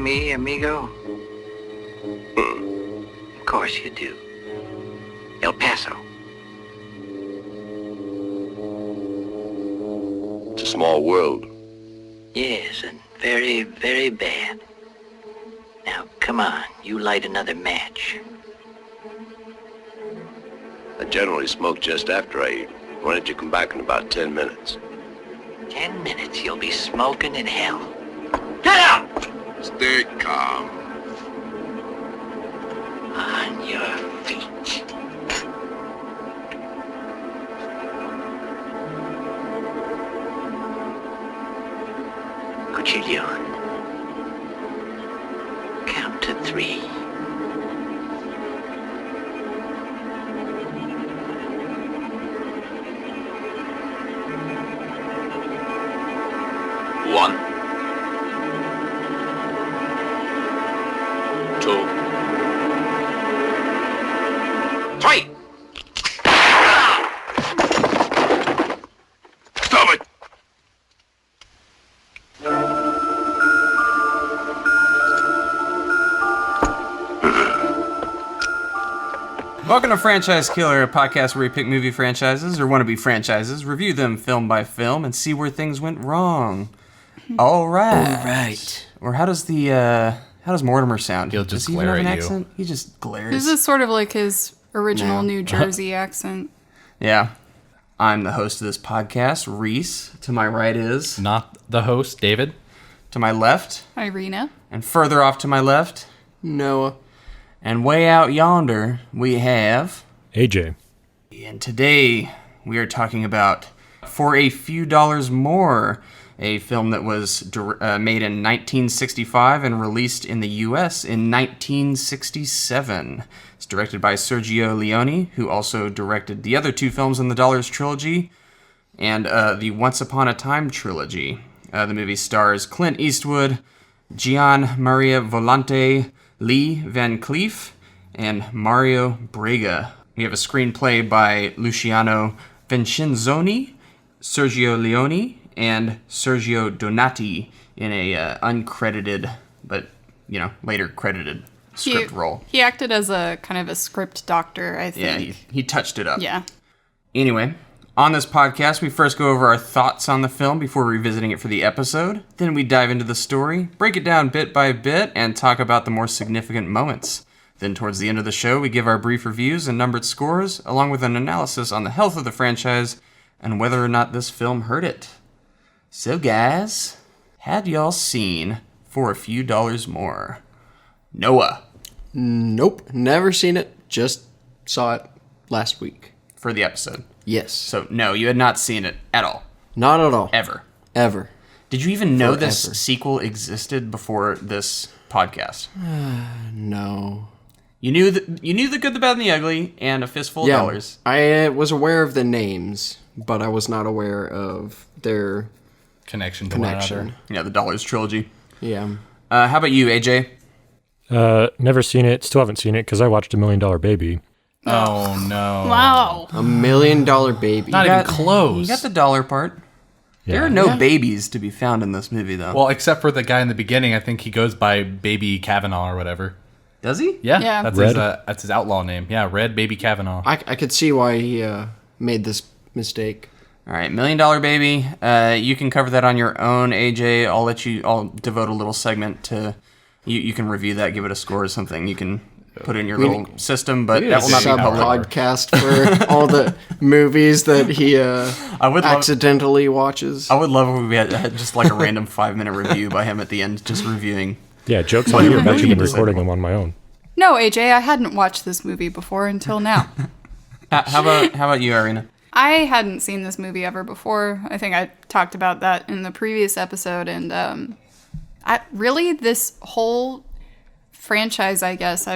me, amigo? Of course you do. El Paso. It's a small world. Yes, and very, very bad. Now, come on, you light another match. I generally smoke just after I eat. Why don't you come back in about 10 minutes? 10 minutes, you'll be smoking in hell. Get out! Stay calm. On your feet. Cuchillo. Count to 3. One. 2. 3. Stop it! Welcome to Franchise Killer, a podcast where we pick movie franchises or wannabe franchises, review them film by film, and see where things went wrong. All right. Or how does Mortimer sound? He'll just Does he even glare have an at you. accent? He just glares. This is sort of like his original New Jersey accent. Yeah. I'm the host of this podcast, Reese. To my right is... Not the host, David. To my left. Irina. And further off to my left. Noah. And way out yonder, we have... AJ. And today, we are talking about For a Few Dollars More, a film that was made in 1965 and released in the U.S. in 1967. It's directed by Sergio Leone, who also directed the other 2 films in the Dollars trilogy, and the Once Upon a Time trilogy. The movie stars Clint Eastwood, Gian Maria Volante, Lee Van Cleef, and Mario Brega. We have a screenplay by Luciano Vincenzoni, Sergio Leone, and Sergio Donati in a uncredited, but, later credited script role. He acted as a kind of a script doctor, I think. Yeah, he touched it up. Yeah. Anyway, on this podcast, we first go over our thoughts on the film before revisiting it for the episode. Then we dive into the story, break it down bit by bit, and talk about the more significant moments. Then towards the end of the show, we give our brief reviews and numbered scores, along with an analysis on the health of the franchise and whether or not this film hurt it. So guys, had y'all seen For a Few Dollars More? Noah. Nope, never seen it. Just saw it last week. For the episode. Yes. So, no, you had not seen it at all. Not at all. Ever. Ever. Did you even know this Forever. sequel existed before this podcast? No. You knew the good, the bad, and the ugly, and A Fistful of Dollars. I was aware of the names, but I was not aware of their Connection to one another. Yeah, the Dollars trilogy. Yeah. How about you, AJ? Never seen it. Still haven't seen it because I watched $1 Million Baby. Oh, no. Wow. $1 Million Baby. Not even close. You got the dollar part. There are no babies to be found in this movie, though. Well, except for the guy in the beginning. I think he goes by Baby Kavanaugh or whatever. Does he? Yeah. Yeah. That's his outlaw name. Yeah, Red Baby Kavanaugh. I could see why he made this mistake. All right, $1 Million Baby. You can cover that on your own, AJ. I'll devote a little segment to... You can review that, give it a score or something. You can put it in your little system, but that will not be public. Podcast for all the movies that he accidentally watches. I would love if we had just like a random 5-minute review by him at the end, just reviewing. Yeah, joke's on you. I've actually been recording them on my own. No, AJ, I hadn't watched this movie before until now. How about you, Irina? I hadn't seen this movie ever before. I think I talked about that in the previous episode, and this whole franchise, I guess,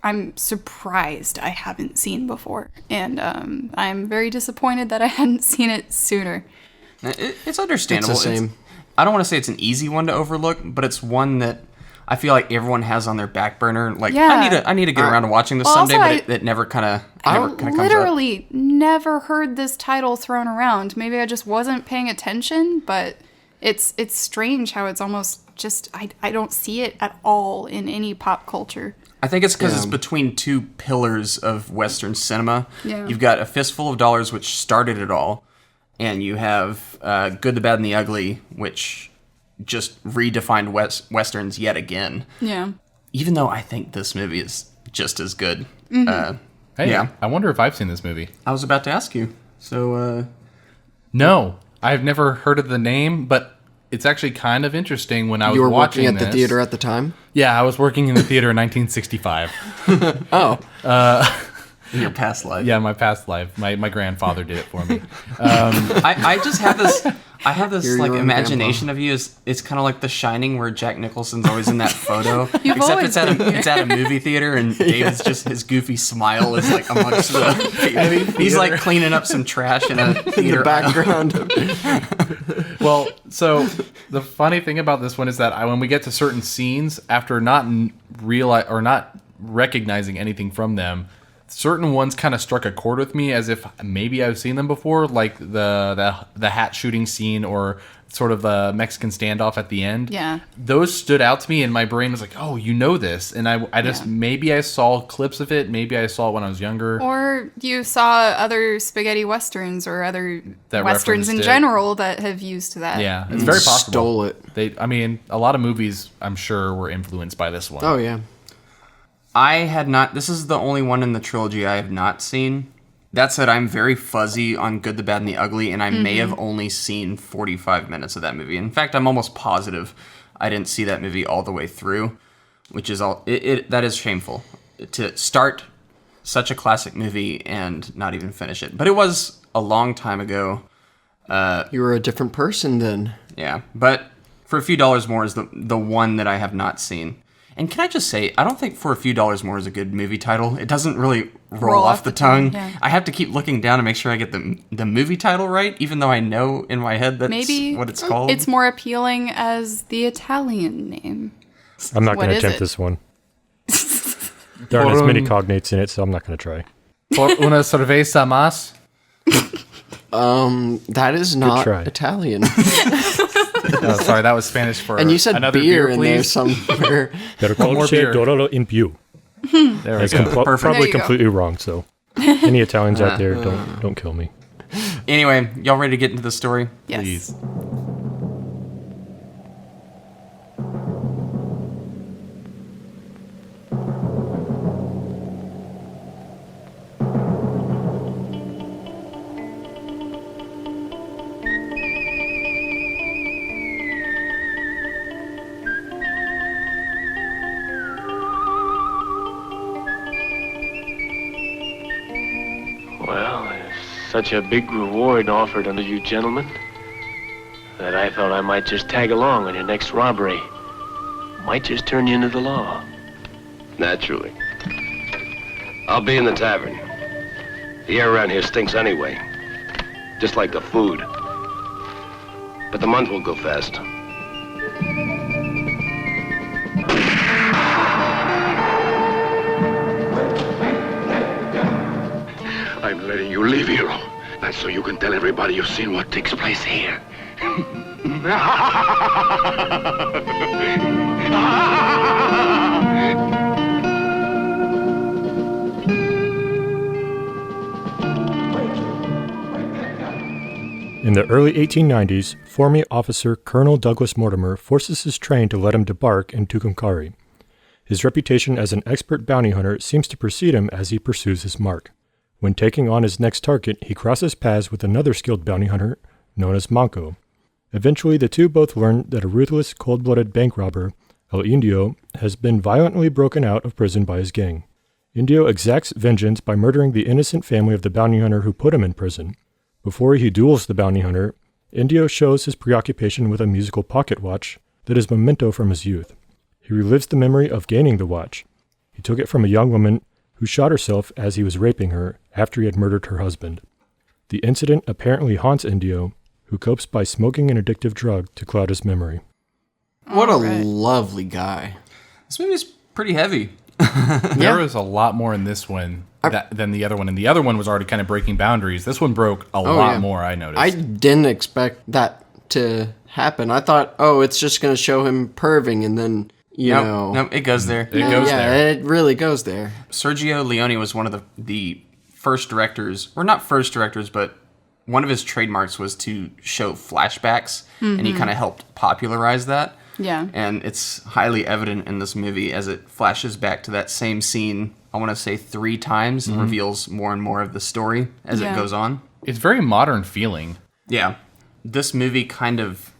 I'm surprised I haven't seen before, and I'm very disappointed that I hadn't seen it sooner. It's understandable. It's the same. I don't want to say it's an easy one to overlook, but it's one that I feel like everyone has on their back burner. Like, Yeah. I need to get around to watching this Well, someday, also but it never kind of I comes up. literally never heard this title thrown around. Maybe I just wasn't paying attention, but It's strange how it's almost just I don't see it at all in any pop culture. I think it's because it's between two pillars of Western cinema. Yeah. You've got A Fistful of Dollars, which started it all, and you have Good, the Bad, and the Ugly, which just redefined Westerns yet again. Yeah. Even though I think this movie is just as good. Hey, Yeah. I wonder if I've seen this movie. I was about to ask you. So, No, I've never heard of the name, but it's actually kind of interesting when I was You were watching working at the this. theater at the time? Yeah, I was working in the theater in 1965. Oh. in your past life. Yeah, my past life. My grandfather did it for me. I just have this. I have this You're like your own imagination of you as it's kind of like The Shining, where Jack Nicholson's always in that photo. You've Except always it's at been here. it's at a movie theater, and David's just his goofy smile is like amongst the. He's like cleaning up some trash in a theater The background. Well, so the funny thing about this one is that when we get to certain scenes, after not recognizing anything from them, certain ones kind of struck a chord with me as if maybe I've seen them before, like the hat shooting scene or sort of the Mexican standoff at the end. Yeah. Those stood out to me, and my brain was like, oh, you know this. And I just, maybe I saw clips of it. Maybe I saw it when I was younger. Or you saw other spaghetti westerns or other That westerns in referenced it. general that have used that. Yeah, it's very possible. Stole it. A lot of movies, I'm sure, were influenced by this one. Oh, yeah. I had not. This is the only one in the trilogy I have not seen. That said, I'm very fuzzy on Good, the Bad, and the Ugly, and I may have only seen 45 minutes of that movie. In fact, I'm almost positive I didn't see that movie all the way through, which is that is shameful to start such a classic movie and not even finish it. But it was a long time ago. You were a different person then. Yeah, but For a Few Dollars More is the one that I have not seen. And can I just say, I don't think For a Few Dollars More is a good movie title. It doesn't really roll off the tongue. Yeah. I have to keep looking down to make sure I get the movie title right, even though I know in my head that's what it's called. It's more appealing as the Italian name. I'm not going What to is attempt it? this one. There aren't as many cognates in it, so I'm not going to try. Por una cerveza más. That is not try. Italian. Oh, sorry, that was Spanish for And you said another beer beer, in there please. somewhere. Pero more colce beer. dorolo in più. There we That's go. Perfect. There probably you go. completely wrong, so any Italians out there, don't kill me. Anyway, y'all ready to get into the story? Yes. Please. Well, there's such a big reward offered unto you gentlemen that I thought I might just tag along on your next robbery. Might just turn you into the law. Naturally. I'll be in the tavern. The air around here stinks anyway. Just like the food. But the month will go fast. I'm letting you leave, hero. That's so you can tell everybody you've seen what takes place here. In the early 1890s, Army officer Colonel Douglas Mortimer forces his train to let him debark in Tucumcari. His reputation as an expert bounty hunter seems to precede him as he pursues his mark. When taking on his next target, he crosses paths with another skilled bounty hunter known as Manco. Eventually, the two both learn that a ruthless, cold-blooded bank robber, El Indio, has been violently broken out of prison by his gang. Indio exacts vengeance by murdering the innocent family of the bounty hunter who put him in prison. Before he duels the bounty hunter, Indio shows his preoccupation with a musical pocket watch that is memento from his youth. He relives the memory of gaining the watch. He took it from a young woman who shot herself as he was raping her after he had murdered her husband. The incident apparently haunts Indio, who copes by smoking an addictive drug to cloud his memory. What a Alright. lovely guy. This movie's pretty heavy. There was a lot more in this one than the other one, and the other one was already kind of breaking boundaries. This one broke a lot yeah. more, I noticed. I didn't expect that to happen. I thought, oh, it's just going to show him perving, and then, you know. Nope, it goes there. It goes there. Yeah, it really goes there. Sergio Leone was one of the first directors, or not first directors, but one of his trademarks was to show flashbacks, and he kind of helped popularize that. Yeah. And it's highly evident in this movie as it flashes back to that same scene, I want to say 3 times, and reveals more and more of the story as it goes on. It's very modern feeling. Yeah. This movie kind of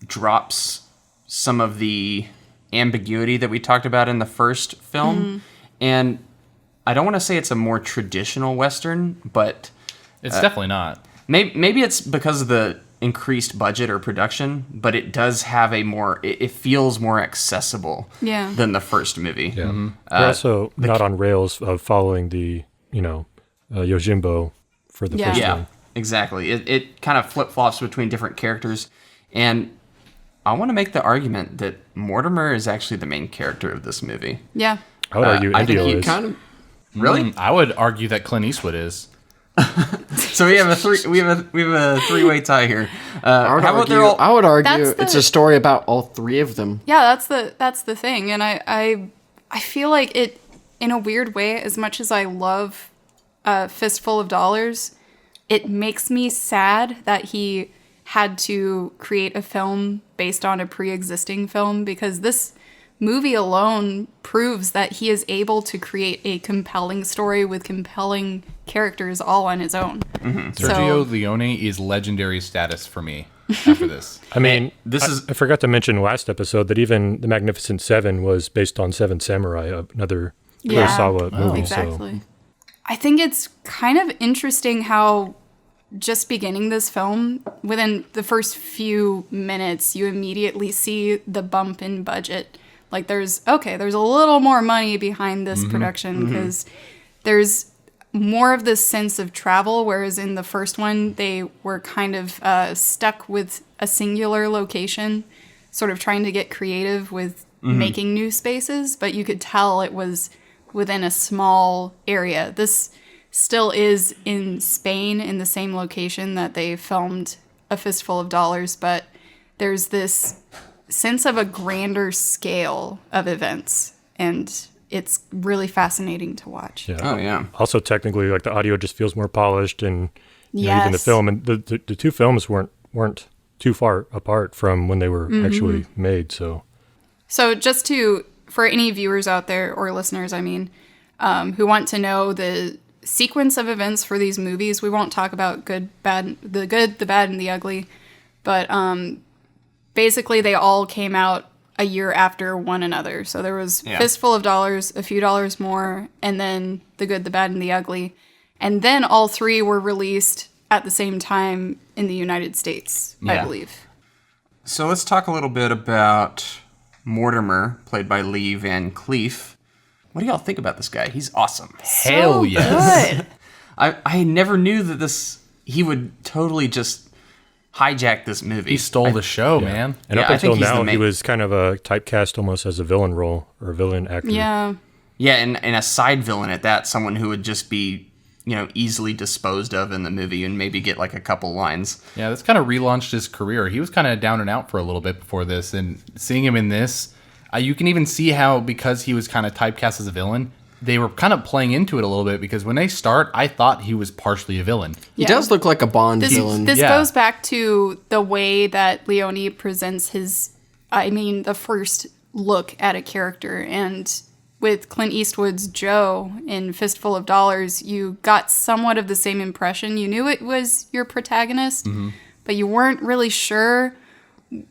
drops some of the ambiguity that we talked about in the first film. And I don't want to say it's a more traditional Western, but... It's definitely not. Maybe it's because of the increased budget or production, but it does have a more... It feels more accessible than the first movie. Yeah. They're also not on rails of following the, Yojimbo for the first Yeah, one. exactly. It kind of flip-flops between different characters. And I want to make the argument that Mortimer is actually the main character of this movie. Yeah. I would argue Indio is. Kind of. Really? I would argue that Clint Eastwood is. So we have a three-way tie here. I would argue it's a story about all 3 of them. Yeah, that's the thing. And I feel like it, in a weird way, as much as I love Fistful of Dollars, it makes me sad that he had to create a film based on a pre-existing film, because this movie alone proves that he is able to create a compelling story with compelling characters all on his own. Sergio Leone is legendary status for me after this. I mean, I forgot to mention last episode that even The Magnificent Seven was based on Seven Samurai, another Kurosawa movie. Exactly. So. I think it's kind of interesting how just beginning this film, within the first few minutes, you immediately see the bump in budget. Like there's a little more money behind this production, because there's more of this sense of travel, whereas in the first one, they were kind of stuck with a singular location, sort of trying to get creative with making new spaces, but you could tell it was within a small area. This still is in Spain, in the same location that they filmed A Fistful of Dollars, but there's this sense of a grander scale of events, and it's really fascinating to watch. Yeah. Oh, yeah. Also, technically, like the audio just feels more polished, and even the film, and the 2 films weren't too far apart from when they were actually made. So just for any viewers out there, or listeners, I mean, who want to know the sequence of events for these movies, we won't talk about the good, the bad, and the ugly, but basically they all came out a year after one another. So there was Fistful of Dollars, A Few Dollars More, and then The Good, the Bad, and the Ugly. And then all 3 were released at the same time in the United States, I believe. So let's talk a little bit about Mortimer, played by Lee Van Cleef. What do y'all think about this guy? He's awesome. Hell yes. Good. I never knew that he would totally just hijack this movie. He stole the show, man. And up until now, he was kind of a typecast almost as a villain role or a villain actor. Yeah. Yeah, and a side villain at that, someone who would just be, easily disposed of in the movie and maybe get like a couple lines. Yeah, that's kind of relaunched his career. He was kind of down and out for a little bit before this, and seeing him in this, you can even see how, because he was kind of typecast as a villain, they were kind of playing into it a little bit, because when they start, I thought he was partially a villain. He does look like a Bond villain. This goes back to the way that Leone presents the first look at a character. And with Clint Eastwood's Joe in Fistful of Dollars, you got somewhat of the same impression. You knew it was your protagonist, but you weren't really sure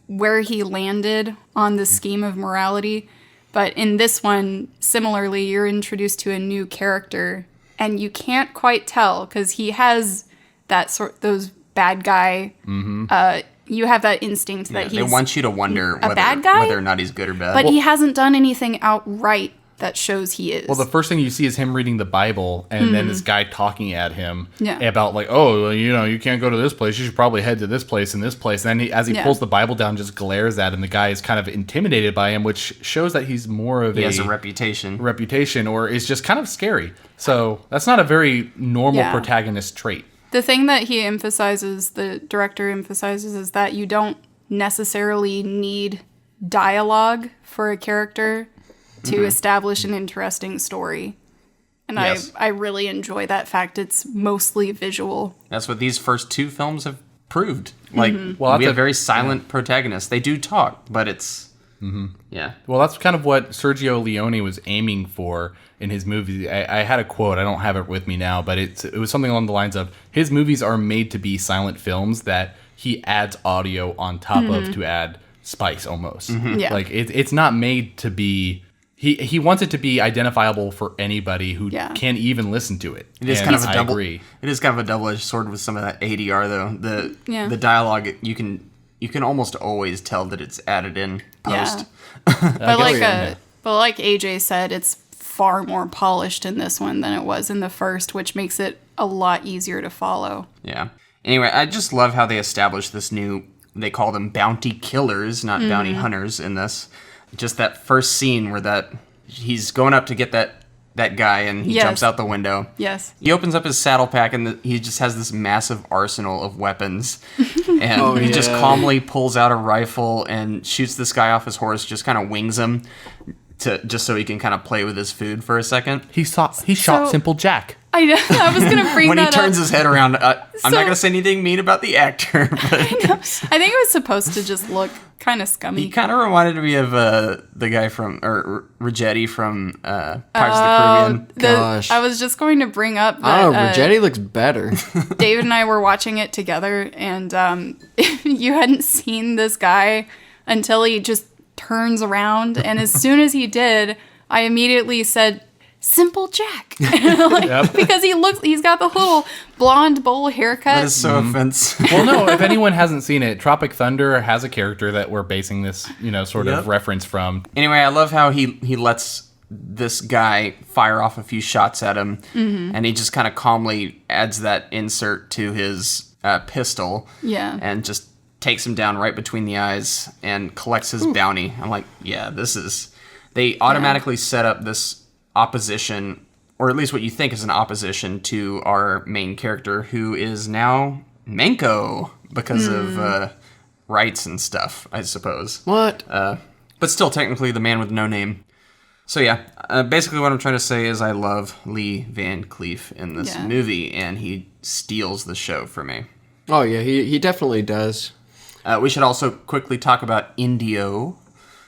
where he landed on the scheme of morality. But in this one, similarly, you're introduced to a new character, and you can't quite tell, because he has those bad guy. You have that instinct that they want you to wonder bad guy? whether or not he's good or bad. But he hasn't done anything outright that shows he is. Well, the first thing you see is him reading the Bible, and then this guy talking at him about like, oh, you can't go to this place. You should probably head to this place and this place. And then as he pulls the Bible down, just glares at him. The guy is kind of intimidated by him, which shows that he's more of he has a reputation, or is just kind of scary. So that's not a very normal protagonist trait. The thing that the director emphasizes, is that you don't necessarily need dialogue for a character to establish an interesting story. And yes. I really enjoy that fact. It's mostly visual. That's what these first two films have proved. Like, we have very silent protagonists. They do talk, but it's... Yeah. Well, that's kind of what Sergio Leone was aiming for in his movie. I had a quote. I don't have it with me now, but it was something along the lines of, his movies are made to be silent films that he adds audio on top of to add spice almost. Yeah. Like, it's not made to be... He wants it to be identifiable for anybody who can even listen to it. It is kind of a double. It is kind of a double-edged sword with some of that ADR though. The dialogue, you can almost always tell that it's added in post. Yeah. But like AJ said, it's far more polished in this one than it was in the first, which makes it a lot easier to follow. Yeah. Anyway, I just love how they established this new. They call them bounty killers, not bounty hunters in this. Just that first scene where he's going up to get that guy and he jumps out the window. Yes. He opens up his saddle pack and he just has this massive arsenal of weapons. And he just calmly pulls out a rifle and shoots this guy off his horse, just kind of wings him just so he can kind of play with his food for a second. He shot Simple Jack. I was going to bring when that up. When he turns his head around, I'm not going to say anything mean about the actor. But I think it was supposed to just look kind of scummy. He kind of reminded me of the guy from, or Ragetti from Pirates of the Caribbean. Gosh. I was just going to bring up that... Ragetti looks better. David and I were watching it together, and you hadn't seen this guy until he just turns around, and as soon as he did, I immediately said... Simple Jack. Because he's got the little blonde bowl haircut. That is so offensive. Well, no, if anyone hasn't seen it, Tropic Thunder has a character that we're basing this, sort of reference from. Anyway, I love how he lets this guy fire off a few shots at him, and he just kind of calmly adds that insert to his pistol. Yeah. And just takes him down right between the eyes and collects his bounty. I'm like, they automatically set up this opposition, or at least what you think is an opposition to our main character, who is now Manco because of rights and stuff, I suppose. What? But still technically the man with no name. So basically what I'm trying to say is I love Lee Van Cleef in this movie, and he steals the show for me. Oh yeah, he definitely does. We should also quickly talk about Indio.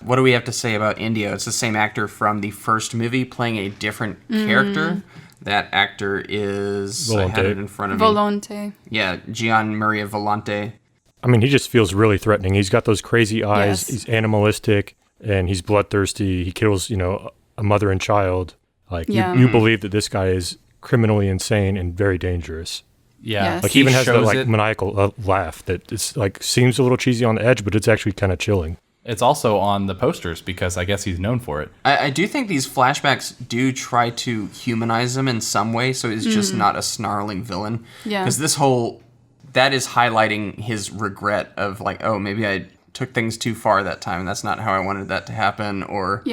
What do we have to say about Indio? It's the same actor from the first movie playing a different character. That actor is... Volante. I had it in front of me. Volante. Yeah, Gian Maria Volante. I mean, he just feels really threatening. He's got those crazy eyes. Yes. He's animalistic, and he's bloodthirsty. He kills, a mother and child. Like, you believe that this guy is criminally insane and very dangerous. Yeah. Yes. Like, he even has that, maniacal laugh that is, seems a little cheesy on the edge, but it's actually kind of chilling. It's also on the posters because I guess he's known for it. I do think these flashbacks do try to humanize him in some way, so he's just not a snarling villain. Yeah. Because that is highlighting his regret of maybe I took things too far that time, and that's not how I wanted that to happen. Or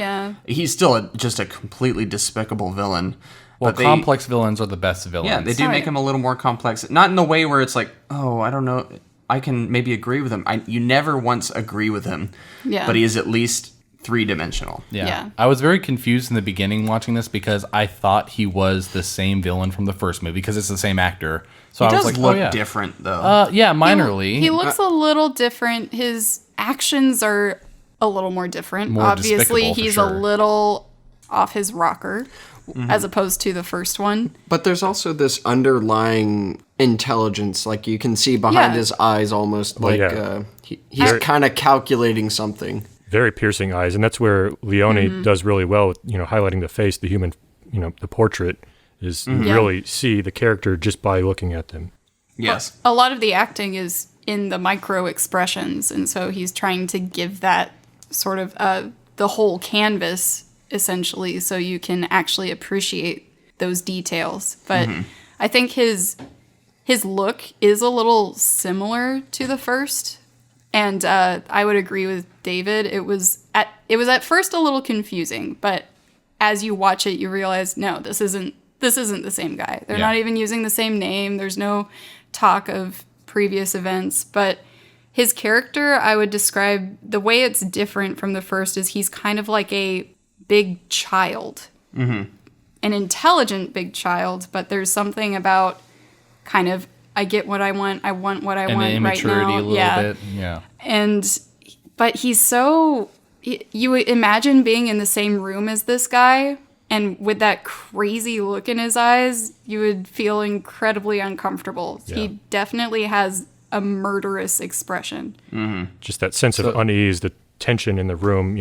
he's still just a completely despicable villain. Well, complex villains are the best villains. Yeah, they do make him a little more complex. Not in the way where it's like, oh, I don't know, I can maybe agree with him. You never once agree with him, but he is at least three-dimensional. Yeah. I was very confused in the beginning watching this because I thought he was the same villain from the first movie because it's the same actor. So he I was does like, look different, though. Minorly. He looks a little different. His actions are a little more different. More Obviously, he's sure. a little off his rocker. As opposed to the first one. But there's also this underlying intelligence, you can see behind his eyes almost, he's kind of calculating something. Very piercing eyes, and that's where Leone does really well with, highlighting the face, the human, the portrait, is really see the character just by looking at them. Yes. But a lot of the acting is in the micro expressions, and so he's trying to give that sort of the whole canvas essentially, so you can actually appreciate those details. But I think his look is a little similar to the first, and I would agree with David. It was at first a little confusing, but as you watch it, you realize no, this isn't the same guy. They're not even using the same name. There's no talk of previous events, but his character, I would describe the way it's different from the first is he's kind of like a big child. Mm-hmm. An intelligent big child, but there's something about kind of, I get what I want what I want right now. And immaturity a little bit, yeah. But he's so, you imagine being in the same room as this guy, and with that crazy look in his eyes, you would feel incredibly uncomfortable. Yeah. He definitely has a murderous expression. Mm-hmm. Just that sense of unease, the tension in the room,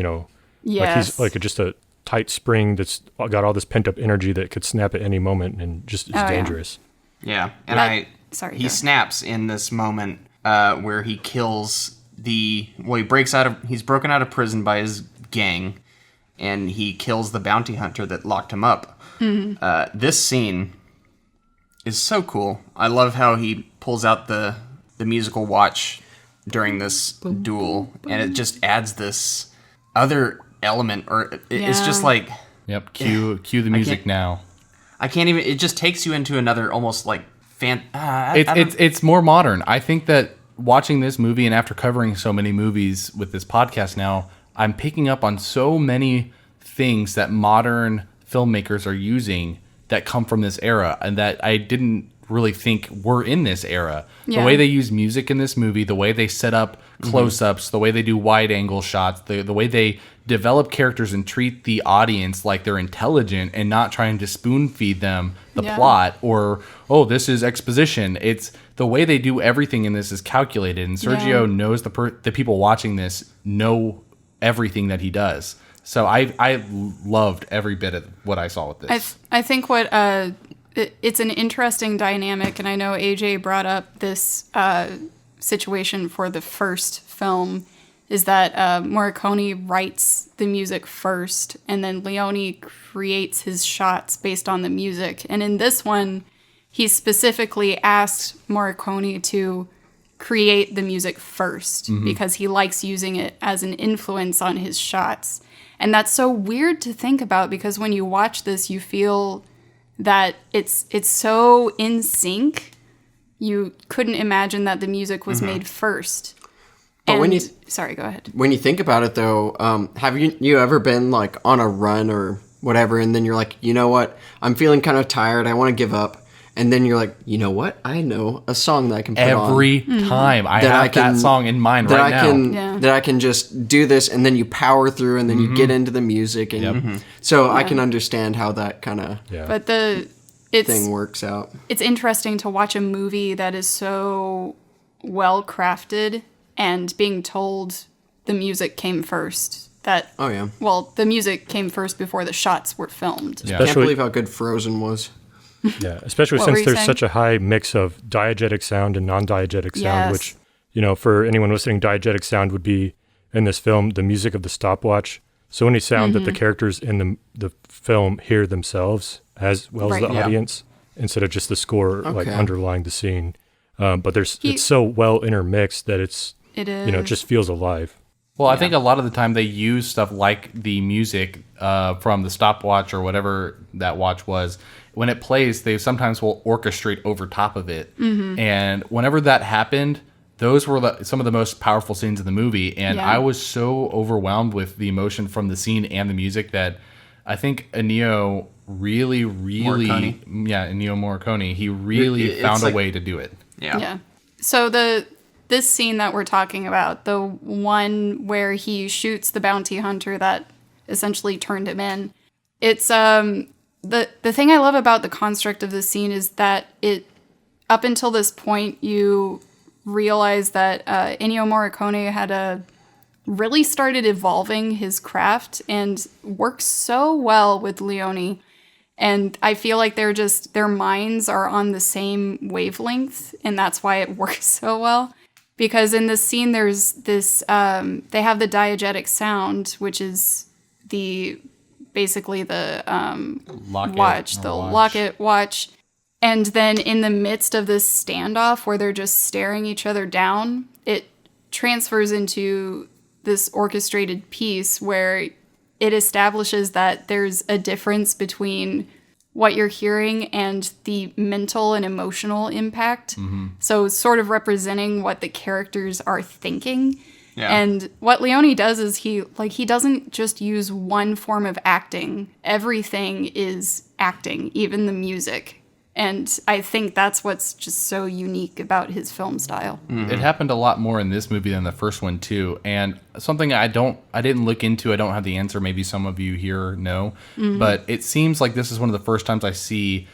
Yes. Like he's like just a tight spring that's got all this pent-up energy that could snap at any moment and just is dangerous. Yeah, and he snaps in this moment where he kills he's broken out of prison by his gang, and he kills the bounty hunter that locked him up. Mm-hmm. This scene is so cool. I love how he pulls out the musical watch during this duel, and it just adds this other element, or it's just like... Yep, cue the music now. I can't even... It just takes you into another almost like... It's more modern. I think that watching this movie, and after covering so many movies with this podcast now, I'm picking up on so many things that modern filmmakers are using that come from this era, and that I didn't really think were in this era. Yeah. The way they use music in this movie, the way they set up close-ups, the way they do wide-angle shots, the way they develop characters and treat the audience like they're intelligent and not trying to spoon-feed them the plot or, this is exposition. It's the way they do everything in this is calculated, and Sergio knows the people watching this know everything that he does. So I loved every bit of what I saw with this. I think what... it's an interesting dynamic, and I know AJ brought up this situation for the first film, is that Morricone writes the music first, and then Leone creates his shots based on the music. And in this one, he specifically asked Morricone to create the music first, because he likes using it as an influence on his shots. And that's so weird to think about, because when you watch this, you feel... that it's so in sync, you couldn't imagine that the music was made first. But sorry, go ahead. When you think about it, though, have you ever been like on a run or whatever, and then you're like, you know what, I'm feeling kind of tired, I want to give up, and then you're like, you know what, I know a song that I can put on every time. I have that song in mind right now. That I can just do this, and then you power through, and then you get into the music, and so I can understand how that kind of thing works out. It's interesting to watch a movie that is so well crafted, and being told the music came first. The music came first before the shots were filmed. I can't believe how good Frozen was. Yeah, especially since there's such a high mix of diegetic sound and non-diegetic sound, which, for anyone listening, diegetic sound would be, in this film, the music of the stopwatch. So any sound that the characters in the film hear themselves as well as the audience, instead of just the score like underlying the scene. But it's so well intermixed that it just feels alive. Well, I think a lot of the time they use stuff like the music from the stopwatch or whatever that watch was. When it plays, they sometimes will orchestrate over top of it. And whenever that happened, those were some of the most powerful scenes in the movie. And I was so overwhelmed with the emotion from the scene and the music that I think Ennio Ennio Morricone, he really found a way to do it. Yeah. So this scene that we're talking about, the one where he shoots the bounty hunter that essentially turned him in, it's the thing I love about the construct of this scene is that up until this point, you realize that Ennio Morricone had really started evolving his craft and works so well with Leone. And I feel like their minds are on the same wavelength, and that's why it works so well. Because in this scene, there's this, they have the diegetic sound, which is basically the locket watch. And then in the midst of this standoff where they're just staring each other down, it transfers into this orchestrated piece where it establishes that there's a difference between what you're hearing and the mental and emotional impact. So sort of representing what the characters are thinking. Yeah. And what Leone does is he doesn't just use one form of acting. Everything is acting, even the music. And I think that's what's just so unique about his film style. It happened a lot more in this movie than the first one too. And something I didn't look into, I don't have the answer, maybe some of you here know, but it seems like this is one of the first times I see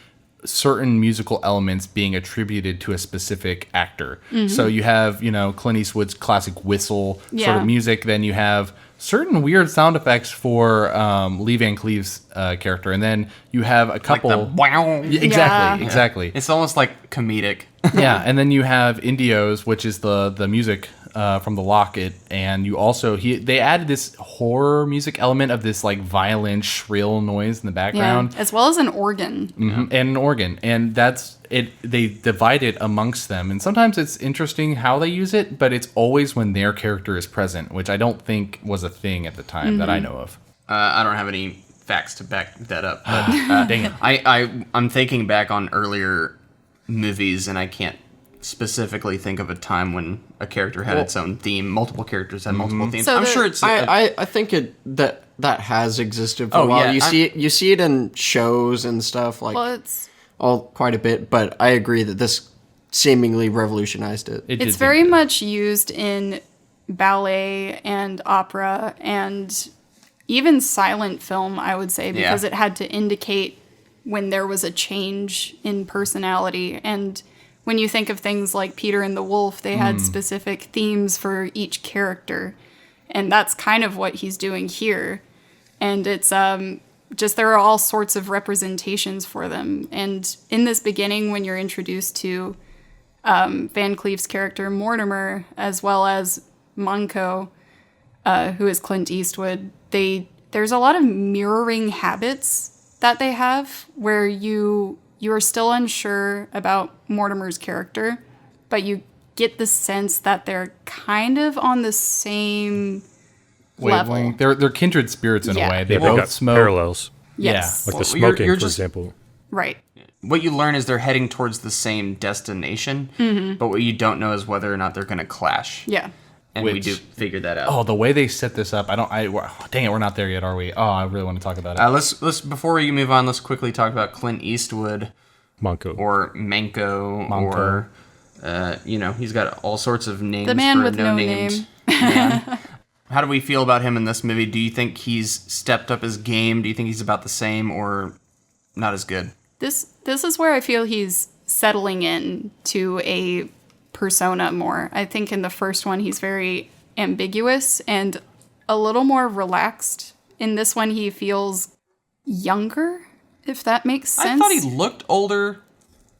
certain musical elements being attributed to a specific actor. So you have, Clint Eastwood's classic whistle sort of music, then you have certain weird sound effects for Lee Van Cleef's character, and then you have a couple. Like the wow. Exactly. It's almost like comedic. Yeah, and then you have Indio's, which is the music from The Locket, and you also they added this horror music element of this like violent shrill noise in the background, as well as an organ, and an organ, and that's it. They divide it amongst them, and sometimes it's interesting how they use it, but it's always when their character is present, which I don't think was a thing at the time that I know of. I don't have any facts to back that up, but dang it. I'm thinking back on earlier movies, and I can't specifically think of a time when a character had its own theme. Multiple characters had multiple themes. So I'm sure it's. I think that has existed for a while. Yeah, you see it in shows and stuff it's quite a bit. But I agree that this seemingly revolutionized it. It's very much used in ballet and opera and even silent film, I would say, because it had to indicate when there was a change in personality. And when you think of things like Peter and the Wolf, they had specific themes for each character. And that's kind of what he's doing here. And it's just there are all sorts of representations for them. And in this beginning, when you're introduced to Van Cleef's character Mortimer, as well as Manco, who is Clint Eastwood, there's a lot of mirroring habits that they have where you are still unsure about Mortimer's character, but you get the sense that they're kind of on the same level. They're kindred spirits in a way. They both got smoke. Parallels. Yes. Like the smoking, for example. Right. What you learn is they're heading towards the same destination, but what you don't know is whether or not they're going to clash. Yeah. And we do figure that out. Oh, the way they set this up, dang it, we're not there yet, are we? Oh, I really want to talk about it. Let's before we move on, let's quickly talk about Clint Eastwood. Manco. Or Manco. Or, he's got all sorts of names. The man for with no names. name. How do we feel about him in this movie? Do you think he's stepped up his game? Do you think he's about the same or not as good? This is where I feel he's settling in to a persona more. I think in the first one he's very ambiguous and a little more relaxed. In this one he feels younger, if that makes sense. I thought he looked older.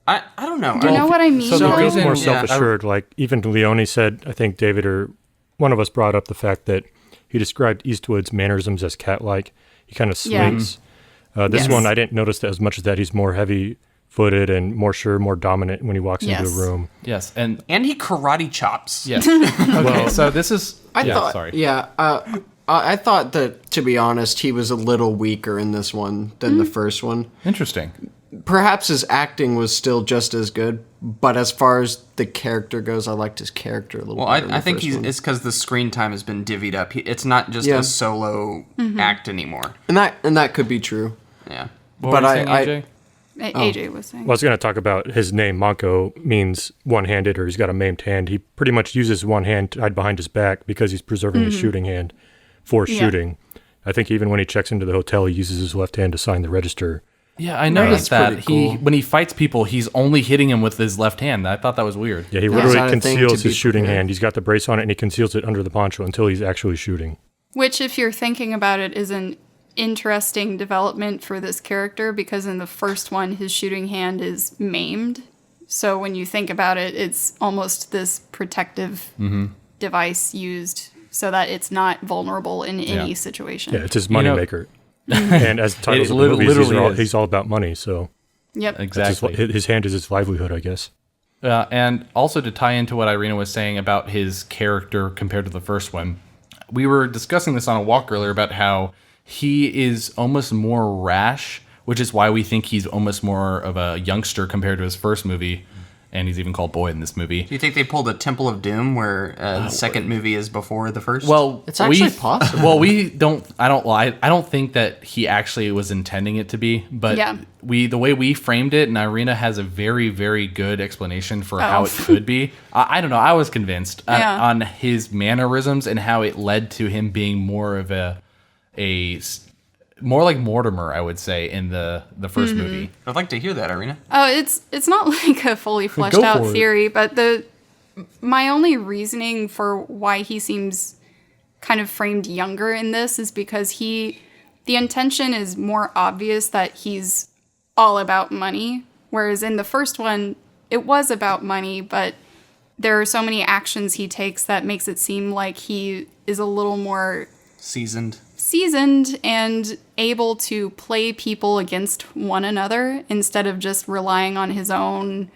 I don't know. Do you know what I mean? So he feels more self-assured. Like even Leone said, I think David or one of us brought up the fact that he described Eastwood's mannerisms as cat-like. He kind of slinks. This one I didn't notice that as much as that. He's more heavy-footed and more sure, more dominant when he walks into a room. Yes, and he karate chops. Yes. Okay, so this is. I thought that, to be honest, he was a little weaker in this one than the first one. Interesting. Perhaps his acting was still just as good, but as far as the character goes, I liked his character a little better. Well, I think it's because the screen time has been divvied up. It's not just a solo act anymore. And that could be true. Yeah. What were you saying, AJ? AJ was saying. Well, I was going to talk about his name. Manco means one-handed, or he's got a maimed hand. He pretty much uses one hand tied behind his back because he's preserving his shooting hand for shooting. I think even when he checks into the hotel, he uses his left hand to sign the register. Yeah, I noticed that. Cool. When he fights people, he's only hitting him with his left hand. I thought that was weird. Yeah, he literally conceals his shooting hand. He's got the brace on it, and he conceals it under the poncho until he's actually shooting. Which, if you're thinking about it, is an interesting development for this character, because in the first one, his shooting hand is maimed. So when you think about it, it's almost this protective device used so that it's not vulnerable in any situation. Yeah, it's his moneymaker. And as the titles of the movies, he's all about money, so... Yep. Exactly. His hand is his livelihood, I guess. And also to tie into what Irina was saying about his character compared to the first one, we were discussing this on a walk earlier about how he is almost more rash which is why we think he's almost more of a youngster compared to his first movie. And he's even called Boy in this movie. Do you think they pulled a Temple of Doom where the second movie is before the first? Well, it's actually possible. Well, I don't think that he actually was intending it to be, but the way we framed it, and Irina has a very, very good explanation for how it could be. I don't know. I was convinced on his mannerisms and how it led to him being more of more like Mortimer, I would say, in the first movie. I'd like to hear that, Irina. Oh, it's not like a fully fleshed out theory, but my only reasoning for why he seems kind of framed younger in this is because the intention is more obvious that he's all about money, whereas in the first one, it was about money, but there are so many actions he takes that makes it seem like he is a little more seasoned and able to play people against one another instead of just relying on his own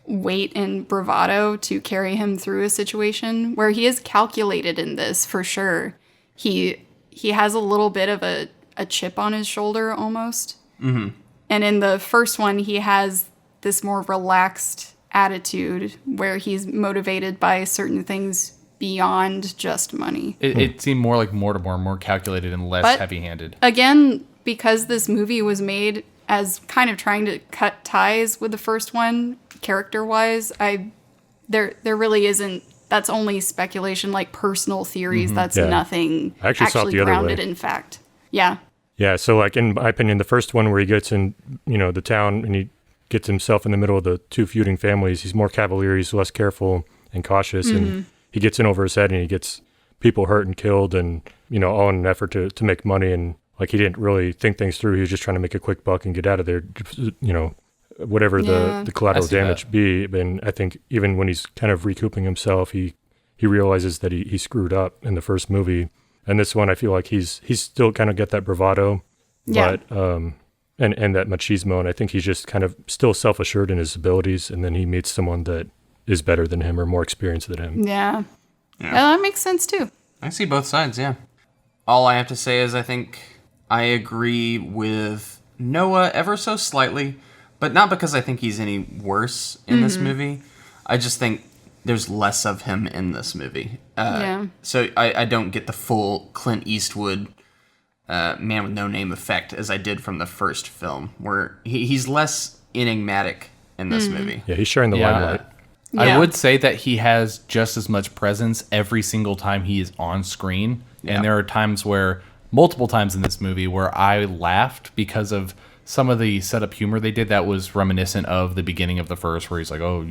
weight and bravado to carry him through a situation, where he is calculated in this for sure. He has a little bit of a chip on his shoulder almost. Mm-hmm. And in the first one, he has this more relaxed attitude where he's motivated by certain things beyond just money. It seemed more like Mortimer, more calculated and less heavy-handed. Again, because this movie was made as kind of trying to cut ties with the first one, character-wise, there really isn't. That's only speculation, like personal theories. Mm-hmm. That's nothing I actually saw it the grounded other way. In fact. Yeah. Yeah, so like in my opinion, the first one where he gets in, the town and he gets himself in the middle of the two feuding families, he's more cavalier, he's less careful and cautious, and he gets in over his head and he gets people hurt and killed, and all in an effort to make money, and like he didn't really think things through. He was just trying to make a quick buck and get out of there, whatever the collateral damage be. And I think even when he's kind of recouping himself, he realizes that he screwed up in the first movie, and this one I feel like he's still kind of got that bravado, but and that machismo, and I think he's just kind of still self-assured in his abilities, and then he meets someone that is better than him or more experienced than him. Yeah, that makes sense too. I see both sides, yeah. All I have to say is I think I agree with Noah ever so slightly, but not because I think he's any worse in this movie. I just think there's less of him in this movie. So I don't get the full Clint Eastwood man with no name effect as I did from the first film, where he's less enigmatic in this movie. Yeah, he's sharing the limelight. I would say that he has just as much presence every single time he is on screen. Yeah. And there are times multiple times in this movie, where I laughed because of some of the setup humor they did that was reminiscent of the beginning of the first, where he's like, oh,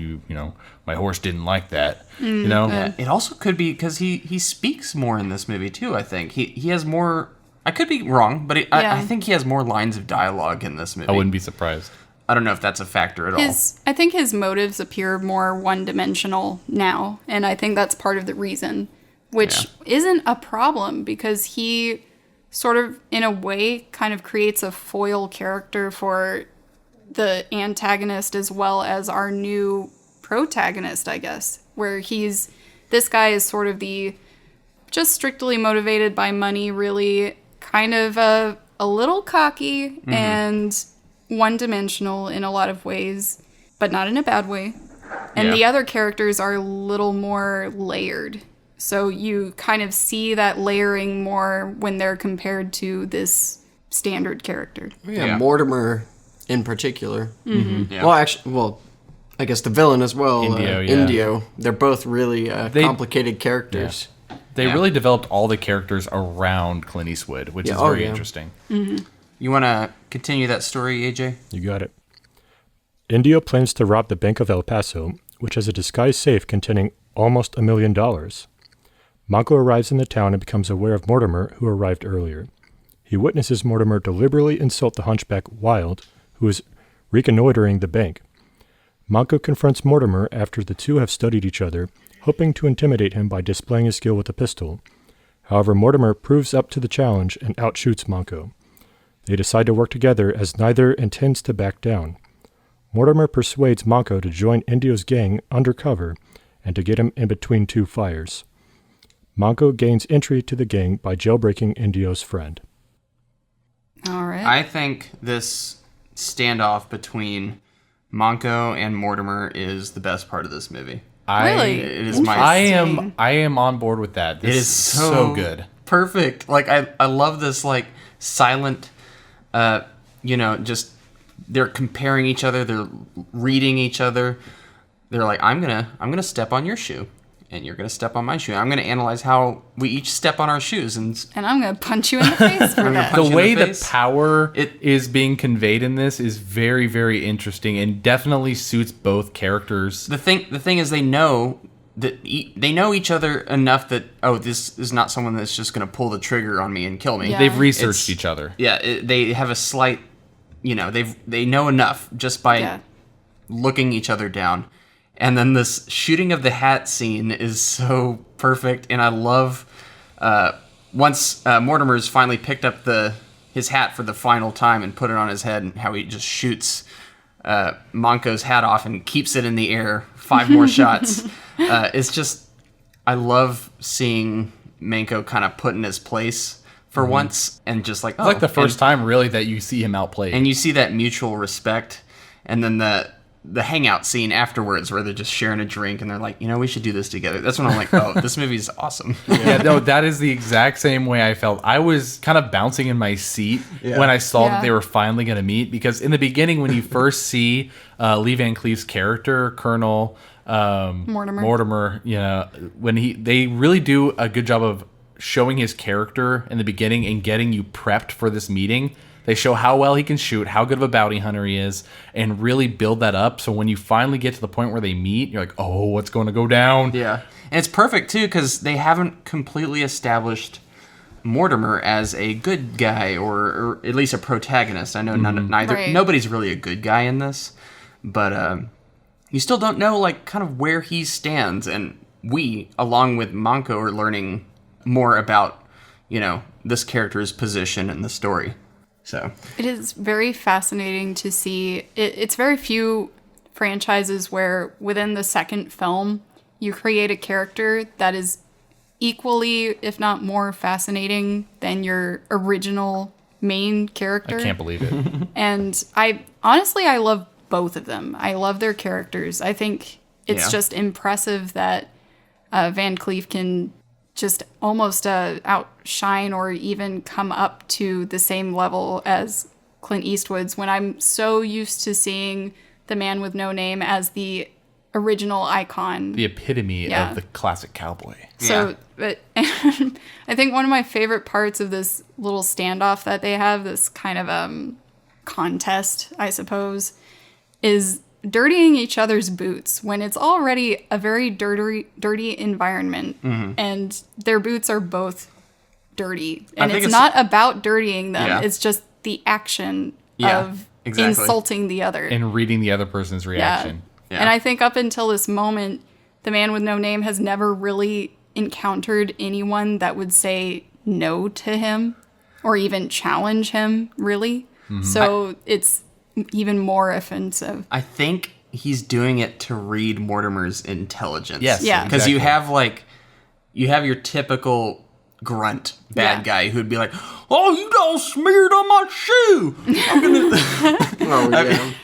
my horse didn't like that. Yeah. It also could be because he speaks more in this movie too, I think. He has more, I could be wrong, but I think he has more lines of dialogue in this movie. I wouldn't be surprised. I don't know if that's a factor at all. I think his motives appear more one-dimensional now, and I think that's part of the reason, which isn't a problem, because he sort of, in a way, kind of creates a foil character for the antagonist as well as our new protagonist, I guess, where this guy is sort of the just strictly motivated by money, really kind of a little cocky and one-dimensional in a lot of ways, but not in a bad way. And the other characters are a little more layered. So you kind of see that layering more when they're compared to this standard character. Yeah, Mortimer in particular. Mm-hmm. Yeah. Well, I guess the villain as well. Indio. They're both really complicated characters. Yeah. They really developed all the characters around Clint Eastwood, which is very interesting. Mm-hmm. You want to continue that story, AJ? You got it. Indio plans to rob the Bank of El Paso, which has a disguised safe containing almost $1 million. Manco arrives in the town and becomes aware of Mortimer, who arrived earlier. He witnesses Mortimer deliberately insult the hunchback Wild, who is reconnoitering the bank. Manco confronts Mortimer after the two have studied each other, hoping to intimidate him by displaying his skill with a pistol. However, Mortimer proves up to the challenge and outshoots Manco. They decide to work together as neither intends to back down. Mortimer persuades Manco to join Indio's gang undercover and to get him in between two fires. Manco gains entry to the gang by jailbreaking Indio's friend. All right. I think this standoff between Monko and Mortimer is the best part of this movie. Really? It is I am on board with that. This it is so good. Perfect. Like I love this like silent just they're comparing each other, they're reading each other. They're like, I'm gonna step on your shoe, and you're gonna step on my shoe. I'm gonna analyze how we each step on our shoes, and I'm gonna punch you in the face for that. The way the power is being conveyed in this is very, very interesting, and definitely suits both characters. The thing is, they know each other enough that this is not someone that's just gonna pull the trigger on me and kill me. Yeah. They've researched each other. Yeah, they have a slight, they know enough just by looking each other down. And then this shooting of the hat scene is so perfect, and I love once Mortimer's finally picked up his hat for the final time and put it on his head, and how he just shoots Monko's hat off and keeps it in the air 5 more shots. It's just, I love seeing Manko kind of put in his place for once, and just like, it's like the first time really that you see him outplayed, and you see that mutual respect, and then the hangout scene afterwards where they're just sharing a drink and they're like, we should do this together. That's when I'm like, this movie's awesome. Yeah, no, that is the exact same way I felt. I was kind of bouncing in my seat when I saw that they were finally going to meet, because in the beginning, when you first see Lee Van Cleef's character, Colonel Mortimer, when they really do a good job of showing his character in the beginning and getting you prepped for this meeting. They show how well he can shoot, how good of a bounty hunter he is, and really build that up. So when you finally get to the point where they meet, you're like, oh, what's going to go down? Yeah. And it's perfect, too, because they haven't completely established Mortimer as a good guy, or at least a protagonist. I know nobody's really a good guy in this, but you still don't know, like, kind of where he stands. And we, along with Monko, are learning more about, this character's position in the story. So it is very fascinating to see. It's very few franchises where within the second film you create a character that is equally, if not more, fascinating than your original main character. I can't believe it. And I love both of them. I love their characters. I think it's just impressive that Van Cleef can just almost outshine or even come up to the same level as Clint Eastwood's, when I'm so used to seeing The Man with No Name as the original icon. The epitome of the classic cowboy. So, but I think one of my favorite parts of this little standoff that they have, this kind of contest, I suppose, is dirtying each other's boots when it's already a very dirty environment, and their boots are both dirty, and it's not about dirtying them. It's just the action of insulting the other and reading the other person's reaction. And I think up until this moment, The Man with No Name has never really encountered anyone that would say no to him or even challenge him, really. So it's even more offensive. I think he's doing it to read Mortimer's intelligence. Yes. Yeah. Because you have your typical grunt bad guy who'd be like, "Oh, you all smeared on my shoe."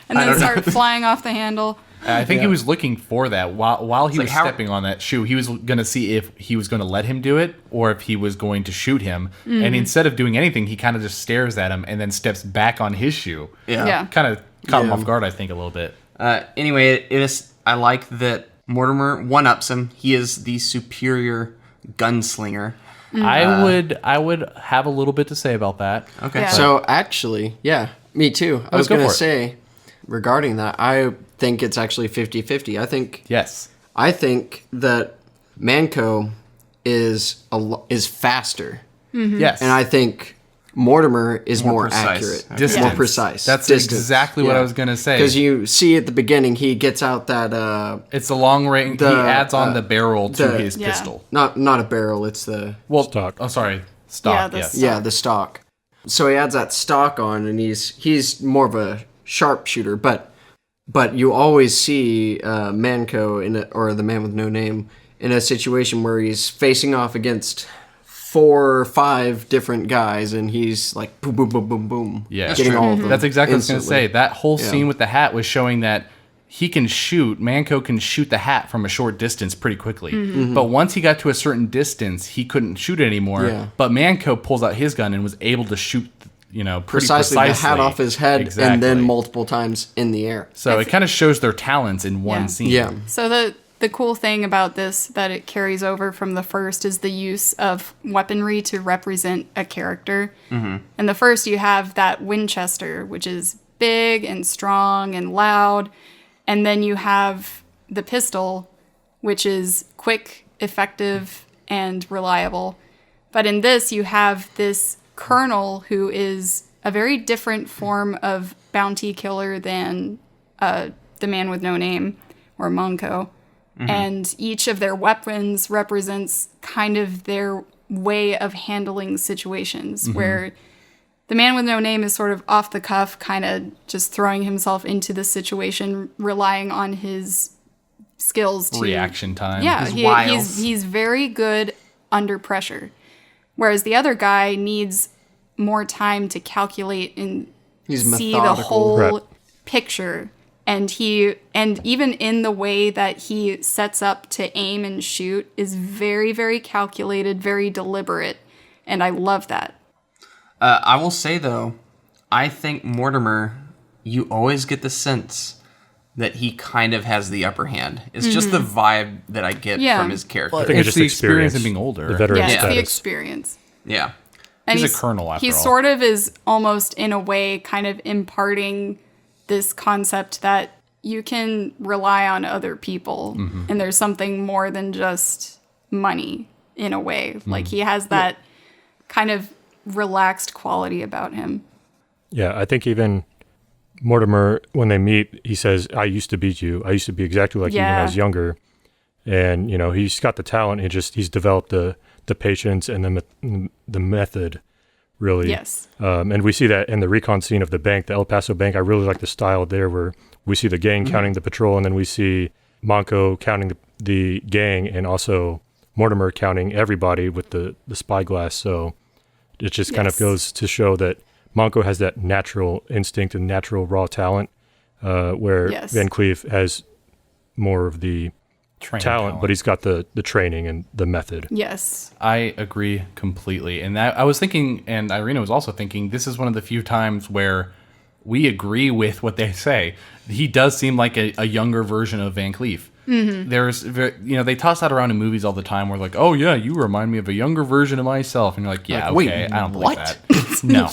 And then start flying off the handle. I think he was looking for that while he was stepping on that shoe. He was going to see if he was going to let him do it or if he was going to shoot him. And instead of doing anything, he kind of just stares at him and then steps back on his shoe. Kind of caught him off guard, I think, a little bit. Anyway, I like that Mortimer one-ups him. He is the superior gunslinger. I would have a little bit to say about that. Okay. Yeah. So actually, me too. I was going to say, regarding that, I think it's actually 50-50. I think that Manko is faster. Yes. And I think Mortimer is more precise. accurate. More precise. That's exactly what I was going to say. Because you see at the beginning, he gets out that... it's a long range. He adds on the barrel to his pistol. Not a barrel, it's the... Stock. Oh, sorry. Stock, yes. Yeah, the stock. So he adds that stock on, and he's more of a sharpshooter, but you always see Manko or the Man with No Name in a situation where he's facing off against 4 or 5 different guys, and he's like boom, boom, boom, boom, boom. Yeah, getting all of them. That's exactly what I was going to instantly. say. That whole scene with the hat was showing that he can shoot. Manco can shoot the hat from a short distance pretty quickly. But once he got to a certain distance, he couldn't shoot it anymore. Yeah. But Manco pulls out his gun and was able to shoot, pretty precisely the hat off his head and then multiple times in the air. So it kind of shows their talents in one scene. Yeah. So the cool thing about this that it carries over from the first is the use of weaponry to represent a character. In the first, you have that Winchester, which is big and strong and loud. And then you have the pistol, which is quick, effective, and reliable. But in this, you have this colonel who is a very different form of bounty killer than the man with no name, or Manco. And each of their weapons represents kind of their way of handling situations, where the man with no name is sort of off the cuff, kind of just throwing himself into the situation, relying on his skills to reaction time. Yeah, he's very good under pressure, whereas the other guy needs more time to calculate and see the whole picture. And even in the way that he sets up to aim and shoot is very, very calculated, very deliberate, and I love that. I will say, though, I think Mortimer, you always get the sense that he kind of has the upper hand. It's just the vibe that I get from his character. I think it's just the experience of being older. The veteran status. The experience. Yeah. And he's a colonel, after all. He sort of is almost, in a way, kind of imparting this concept that you can rely on other people, and there's something more than just money, in a way. Like, he has that kind of relaxed quality about him. Yeah, I think even Mortimer, when they meet, he says, I used to beat you. I used to be exactly like you when I was younger. And, he's got the talent. He's developed the patience and the method, really. Yes. And we see that in the recon scene of the bank, the El Paso bank. I really like the style there where we see the gang counting the patrol, and then we see Manco counting the gang, and also Mortimer counting everybody with the spyglass. So it just kind of goes to show that Manco has that natural instinct and natural raw talent, where Van Cleef has more of the talent, but he's got the training and the method. Yes. I agree completely. And I was thinking, and Irina was also thinking, this is one of the few times where we agree with what they say. He does seem like a younger version of Van Cleef. There's, they toss that around in movies all the time. We're like, oh yeah, you remind me of a younger version of myself, and you're like, yeah, okay, I don't believe that. No.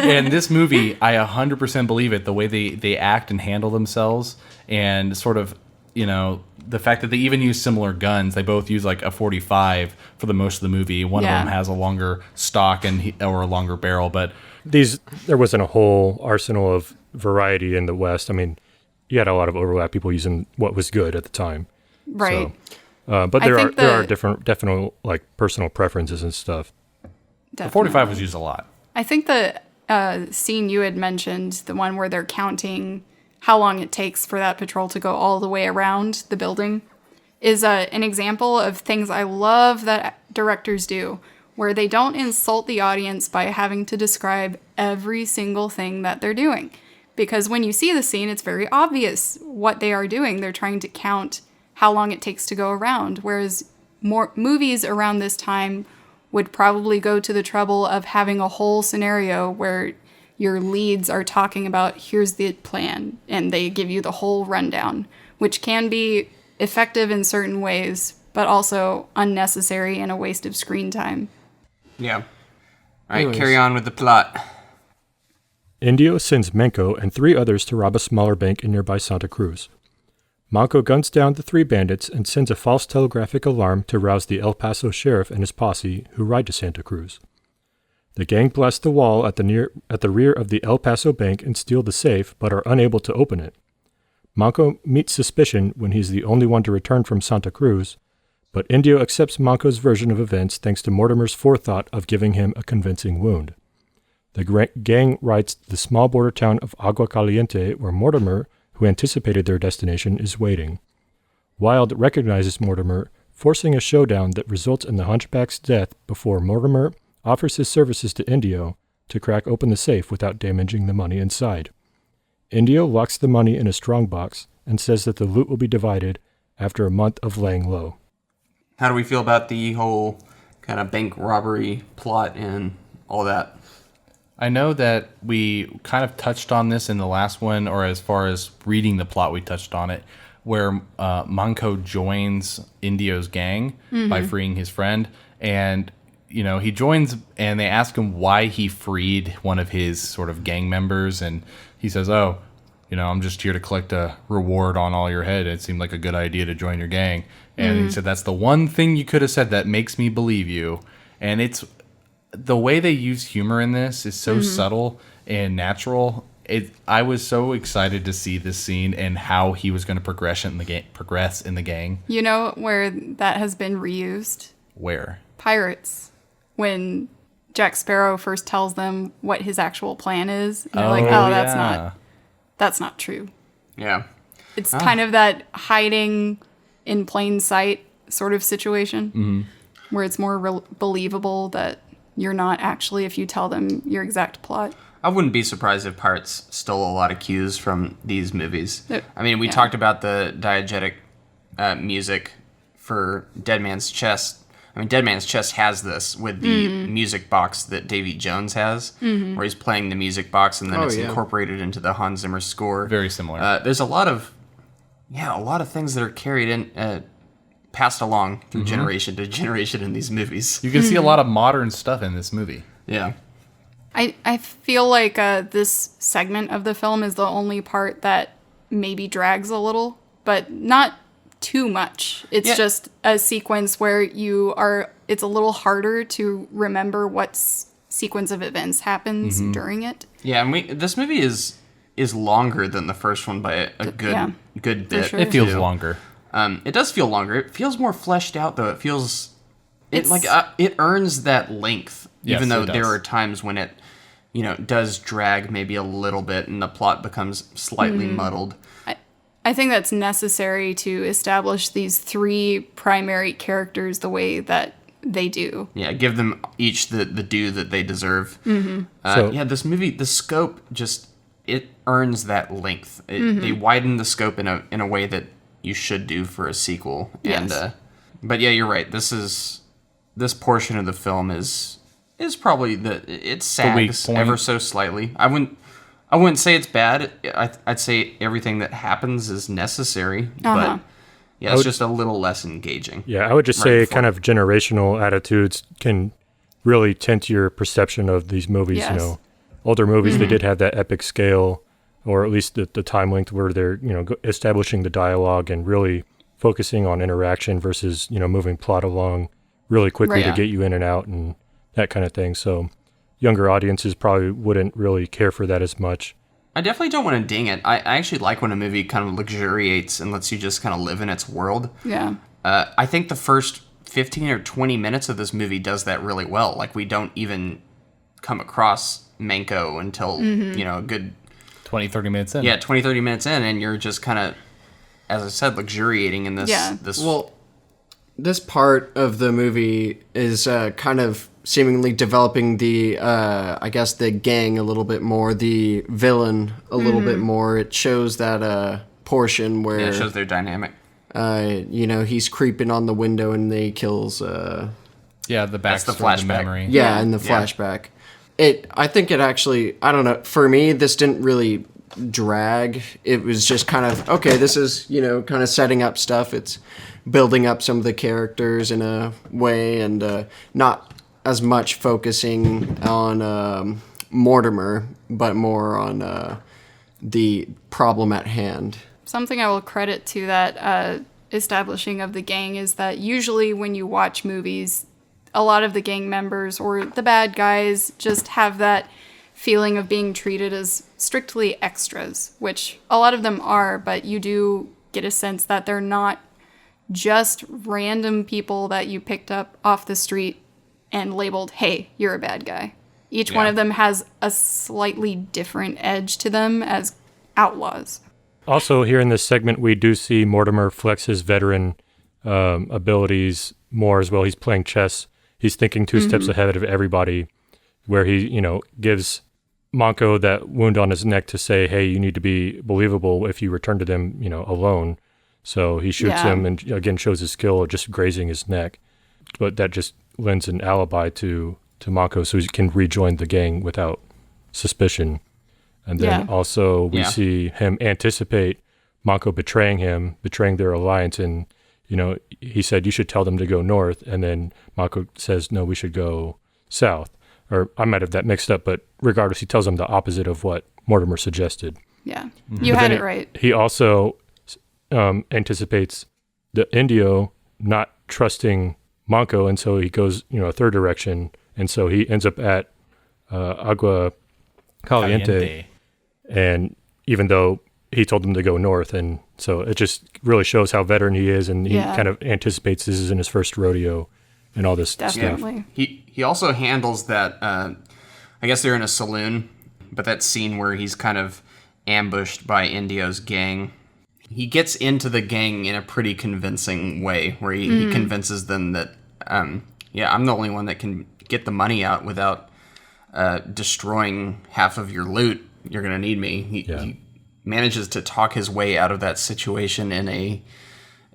In this movie, I 100% believe it. The way they act and handle themselves, and sort of, the fact that they even use similar guns. They both use like a 45 for the most of the movie. One of them has a longer stock or a longer barrel, but there wasn't a whole arsenal of variety in the West. I mean, you had a lot of overlap, people using what was good at the time. Right. So, but there are definite like personal preferences and stuff. Definitely. The 45 was used a lot. I think the scene you had mentioned, the one where they're counting how long it takes for that patrol to go all the way around the building, is an example of things I love that directors do, where they don't insult the audience by having to describe every single thing that they're doing. Because when you see the scene, it's very obvious what they are doing. They're trying to count how long it takes to go around, whereas more movies around this time would probably go to the trouble of having a whole scenario where your leads are talking about, here's the plan, and they give you the whole rundown, which can be effective in certain ways, but also unnecessary and a waste of screen time. Yeah. All right, carry on with the plot. Indio sends Manco and 3 others to rob a smaller bank in nearby Santa Cruz. Manco guns down the 3 bandits and sends a false telegraphic alarm to rouse the El Paso sheriff and his posse, who ride to Santa Cruz. The gang blast the wall at the rear of the El Paso bank and steal the safe, but are unable to open it. Manco meets suspicion when he's the only one to return from Santa Cruz, but Indio accepts Manco's version of events thanks to Mortimer's forethought of giving him a convincing wound. The gang rides the small border town of Agua Caliente, where Mortimer, who anticipated their destination, is waiting. Wild recognizes Mortimer, forcing a showdown that results in the hunchback's death before Mortimer offers his services to Indio to crack open the safe without damaging the money inside. Indio locks the money in a strongbox and says that the loot will be divided after a month of laying low. How do we feel about the whole kind of bank robbery plot and all that? I know that we kind of touched on this in the last one, or as far as reading the plot, we touched on it, where Manco joins Indio's gang by freeing his friend. And, he joins and they ask him why he freed one of his sort of gang members. And he says, I'm just here to collect a reward on all your head. It seemed like a good idea to join your gang. And he said, that's the one thing you could have said that makes me believe you. And it's the way they use humor in this is so subtle and natural. I was so excited to see this scene and how he was going to progress in the gang. You know where that has been reused? Where? Pirates. When Jack Sparrow first tells them what his actual plan is. And they're like, that's not true. Yeah. It's kind of that hiding in plain sight sort of situation where it's more believable that you're not actually if you tell them your exact plot. I wouldn't be surprised if Pirates stole a lot of cues from these movies. I mean, we talked about the diegetic music for Dead Man's Chest. I mean, Dead Man's Chest has this with the music box that Davy Jones has, where he's playing the music box and then it's incorporated into the Hans Zimmer score. Very similar. There's a lot of things that are carried in, passed along through generation to generation in these movies. You can see a lot of modern stuff in this movie. Yeah. I feel like this segment of the film is the only part that maybe drags a little, but not too much. It's just a sequence where it's a little harder to remember what sequence of events happens during it. Yeah, and this movie is longer than the first one by a good bit. Sure. It feels longer. It does feel longer. It feels more fleshed out, though. It earns that length, even though there are times when it, does drag maybe a little bit and the plot becomes slightly muddled. I think that's necessary to establish these three primary characters the way that they do. Yeah, give them each the due that they deserve. This movie, the scope it earns that length. They widen the scope in a way that you should do for a sequel. Yes. And but yeah, you're right. This portion of the film is probably it sags ever so slightly. I wouldn't say it's bad. I'd say everything that happens is necessary, but it's just a little less engaging. Yeah, I would just say kind of generational attitudes can really tint your perception of these movies. Yes. Older movies, they did have that epic scale, or at least the time length where they're establishing the dialogue and really focusing on interaction versus moving plot along really quickly to get you in and out and that kind of thing. So younger audiences probably wouldn't really care for that as much. I definitely don't want to ding it. I actually like when a movie kind of luxuriates and lets you just kind of live in its world. Yeah. I think the first 15 or 20 minutes of this movie does that really well. Like, we don't even come across Manco until, a good 20, 30 minutes in. Yeah, 20, 30 minutes in, and you're just kind of, as I said, luxuriating in this. Yeah. This part of the movie is kind of seemingly developing the gang a little bit more, the villain a little bit more. It shows that portion where it shows their dynamic. He's creeping on the window and they kills. The backstory, that's the flashback. The memory. Yeah, and the flashback. I think it actually, I don't know. For me, this didn't really drag. It was just kind of okay. This is kind of setting up stuff. It's building up some of the characters in a way, and not as much focusing on Mortimer, but more on the problem at hand. Something I will credit to that establishing of the gang is that usually when you watch movies, a lot of the gang members or the bad guys just have that feeling of being treated as strictly extras, which a lot of them are, but you do get a sense that they're not just random people that you picked up off the street and labeled, hey, you're a bad guy. Each one of them has a slightly different edge to them as outlaws. Also, here in this segment, we do see Mortimer flex his veteran abilities more as well. He's playing chess. He's thinking two steps ahead of everybody, where he, gives Manco that wound on his neck to say, hey, you need to be believable if you return to them, alone. So he shoots him and again shows his skill of just grazing his neck. But that just lends an alibi to Manco so he can rejoin the gang without suspicion. And then also we see him anticipate Manco betraying their alliance. And, he said, you should tell them to go north. And then Manco says, no, we should go south. Or I might have that mixed up, but regardless, he tells him the opposite of what Mortimer suggested. Yeah, you had it right. He also anticipates the Indio not trusting Manco, and so he goes, a third direction. And so he ends up at Agua Caliente. And even though he told him to go north, and so it just really shows how veteran he is, and he kind of anticipates this is in his first rodeo and all this stuff. He also handles that, I guess they're in a saloon, but that scene where he's kind of ambushed by Indio's gang. He gets into the gang in a pretty convincing way, where he convinces them that, I'm the only one that can get the money out without destroying half of your loot. You're going to need me. He manages to talk his way out of that situation in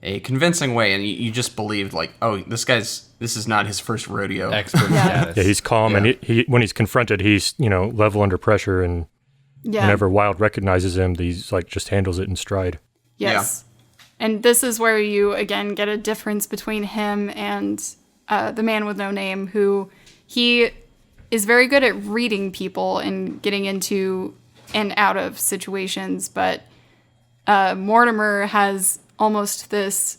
a convincing way, and you just believed, like, oh, this is not his first rodeo. Expert status. Yeah, he's calm, and he when he's confronted, he's, level under pressure, and whenever Wilde recognizes him, he's like just handles it in stride. Yes. Yeah. And this is where you, again, get a difference between him and the man with no name, who he is very good at reading people and getting into and out of situations, but Mortimer has almost this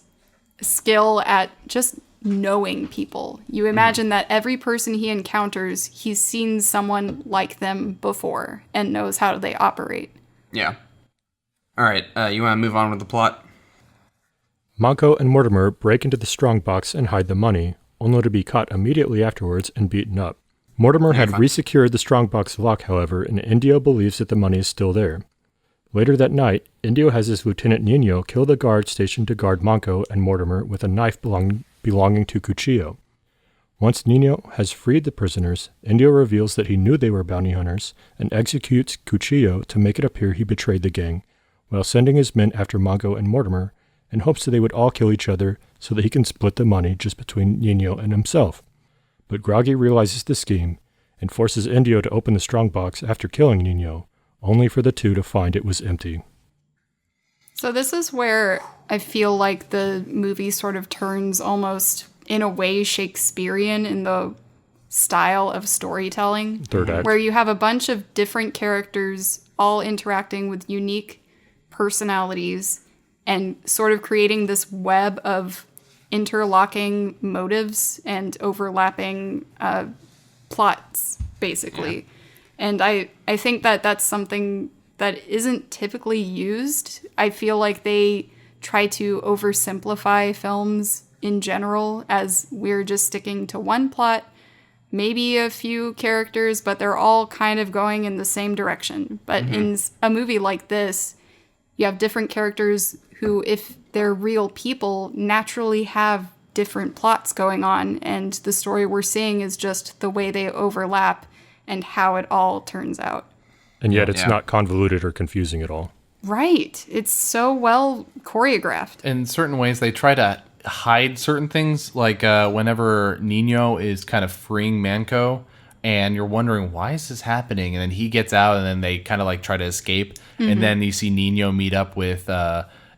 skill at just knowing people. You imagine that every person he encounters, he's seen someone like them before and knows how they operate. Yeah. All right, you want to move on with the plot? Manco and Mortimer break into the strongbox and hide the money, only to be caught immediately afterwards and beaten up. Mortimer had resecured the strongbox lock, however, and Indio believes that the money is still there. Later that night, Indio has his Lieutenant Nino kill the guard stationed to guard Manco and Mortimer with a knife belonging to Cuchillo. Once Nino has freed the prisoners, Indio reveals that he knew they were bounty hunters and executes Cuchillo to make it appear he betrayed the gang, while sending his men after Manco and Mortimer in hopes that they would all kill each other so that he can split the money just between Nino and himself. But Groggy realizes the scheme and forces Indio to open the strongbox after killing Nino, only for the two to find it was empty. So this is where I feel like the movie sort of turns almost, in a way, Shakespearean in the style of storytelling. Third act. Where you have a bunch of different characters all interacting with unique personalities and sort of creating this web of interlocking motives and overlapping plots, basically. Yeah. And I think that that's something that isn't typically used. I feel like they try to oversimplify films in general, as we're just sticking to one plot, maybe a few characters, but they're all kind of going in the same direction. But in a movie like this, you have different characters who, if they're real people, naturally have different plots going on, and the story we're seeing is just the way they overlap and how it all turns out. And yet it's not convoluted or confusing at all. Right. It's so well choreographed. In certain ways, they try to hide certain things, like whenever Nino is kind of freeing Manco, and you're wondering, why is this happening? And then he gets out, and then they kind of like try to escape. And then you see Nino meet up with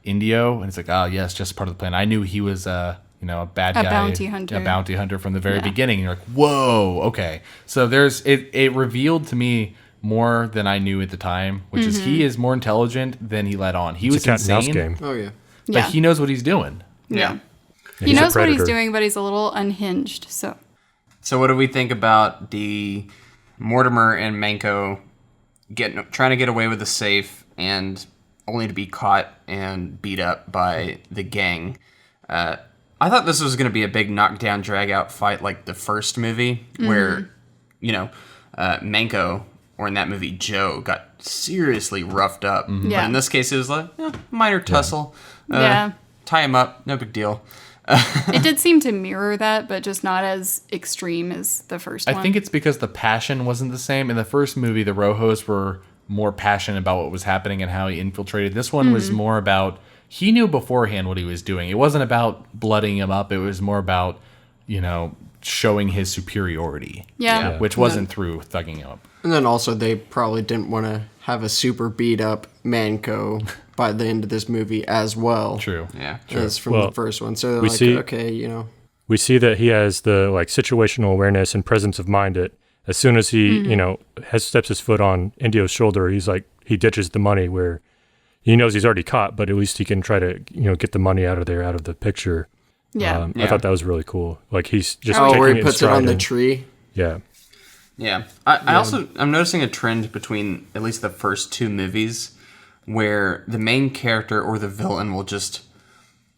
Indio, and it's like, oh, yes, just part of the plan. I knew he was a bad guy. A bounty hunter from the very beginning. And you're like, whoa, okay. So it revealed to me more than I knew at the time, which is he is more intelligent than he let on. He was insane. Game. Oh, yeah. But he knows what he's doing. Yeah. He knows what he's doing, but he's a little unhinged, so. So what do we think about the Mortimer and Manco trying to get away with the safe and only to be caught and beat up by the gang? I thought this was going to be a big knockdown, drag-out fight like the first movie, where, Manco, or in that movie, Joe, got seriously roughed up. But in this case, it was like, minor tussle. Tie him up, no big deal. It did seem to mirror that, but just not as extreme as the first one. I think it's because the passion wasn't the same. In the first movie, the Rojos were more passionate about what was happening and how he infiltrated. This one was more about, he knew beforehand what he was doing. It wasn't about blooding him up. It was more about, showing his superiority. Yeah. Which wasn't through thugging him up. And then also they probably didn't want to have a super beat up Manco by the end of this movie as well. True. Yeah. As from the first one. So they're we like, see- okay, We see that he has the situational awareness and presence of mind that as soon as he, steps his foot on Indio's shoulder, he's like, he ditches the money where he knows he's already caught, but at least he can try to, get the money out of the picture. Yeah. I thought that was really cool. Like he's just where taking he it puts in it on stride the and- tree. Yeah. Yeah. I'm noticing a trend between at least the first two movies where the main character or the villain will just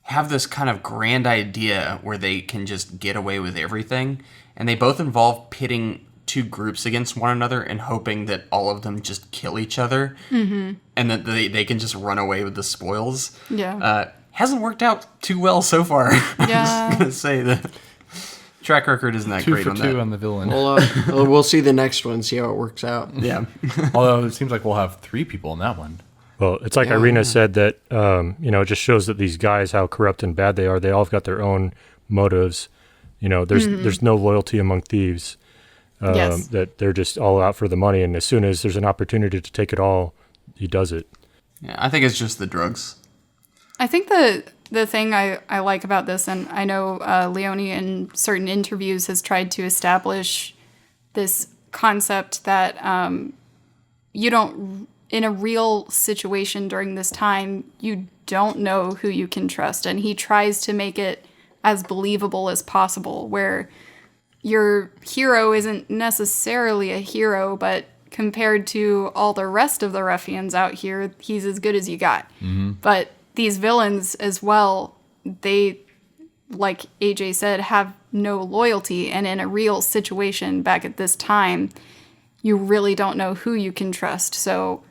have this kind of grand idea where they can just get away with everything. And they both involve pitting two groups against one another and hoping that all of them just kill each other. And that they can just run away with the spoils. Yeah. Hasn't worked out too well so far. Yeah. I'm just going to say the track record isn't that 2 great for on 2 that. on the villain. We'll see the next one, see how it works out. Yeah. Although it seems like we'll have 3 people in that one. Well, it's like Irina said that, it just shows that these guys, how corrupt and bad they are. They all have got their own motives. There's no loyalty among thieves. That they're just all out for the money. And as soon as there's an opportunity to take it all, he does it. Yeah, I think it's just the drugs. I think the thing I like about this, and I know Leone in certain interviews has tried to establish this concept that you don't, in a real situation during this time, you don't know who you can trust. And he tries to make it as believable as possible, where your hero isn't necessarily a hero, but compared to all the rest of the ruffians out here, he's as good as you got. But these villains as well, they, like AJ said, have no loyalty. And in a real situation back at this time, you really don't know who you can trust. So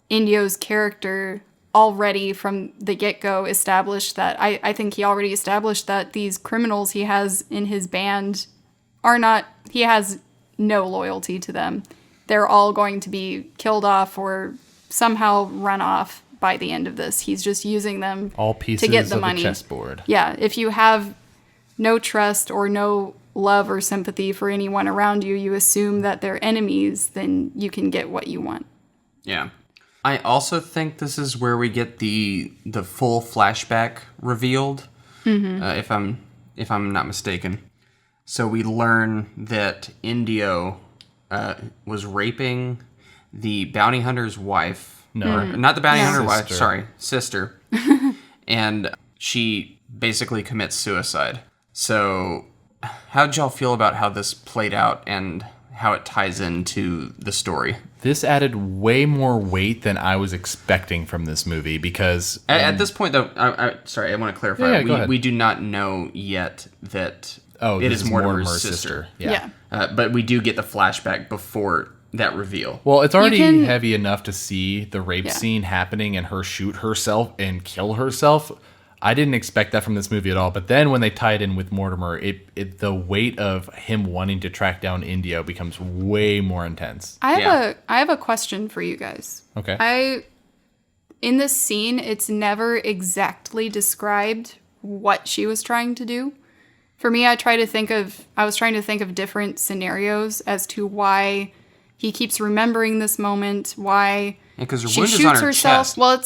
Indio's character already from the get-go established that, I think he already established that these criminals he has in his band he has no loyalty to them. They're all going to be killed off or somehow run off by the end of this. He's just using them All pieces to get the of money. the chessboard. Yeah, if you have no trust or no love or sympathy for anyone around you, you assume that they're enemies, then you can get what you want. Yeah. I also think this is where we get the full flashback revealed, if I'm not mistaken. So we learn that Indio was raping the bounty hunter's wife. No, not the bounty hunter's wife. Sorry, sister. And she basically commits suicide. So, how'd y'all feel about how this played out and how it ties into the story? This added way more weight than I was expecting from this movie because... At this point, though, I want to clarify. Yeah, go ahead. We do not know yet that it is Mortimer's sister. Yeah. But we do get the flashback before that reveal. Well, it's already heavy enough to see the rape scene happening and her shoot herself and kill herself. I didn't expect that from this movie at all. But then when they tie it in with Mortimer, the weight of him wanting to track down Indio becomes way more intense. I have a question for you guys. Okay. In this scene, it's never exactly described what she was trying to do. For me, I was trying to think of different scenarios as to why he keeps remembering this moment, why because she shoots herself. Well,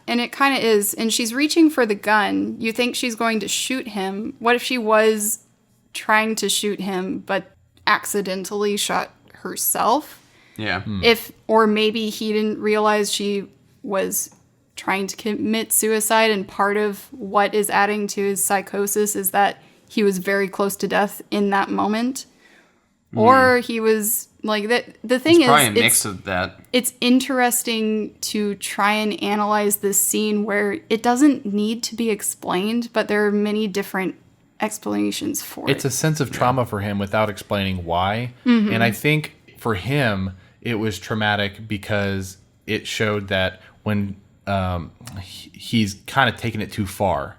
and it kind of is. And she's reaching for the gun. You think she's going to shoot him. What if she was trying to shoot him, but accidentally shot herself? Yeah. Or maybe he didn't realize she was trying to commit suicide, and part of what is adding to his psychosis is that he was very close to death in that moment. Or he was like that. The thing is, probably a mix of that. It's interesting to try and analyze this scene where it doesn't need to be explained, but there are many different explanations for it. It's a sense of trauma for him without explaining why. And I think for him, it was traumatic because it showed that when he's kind of taken it too far.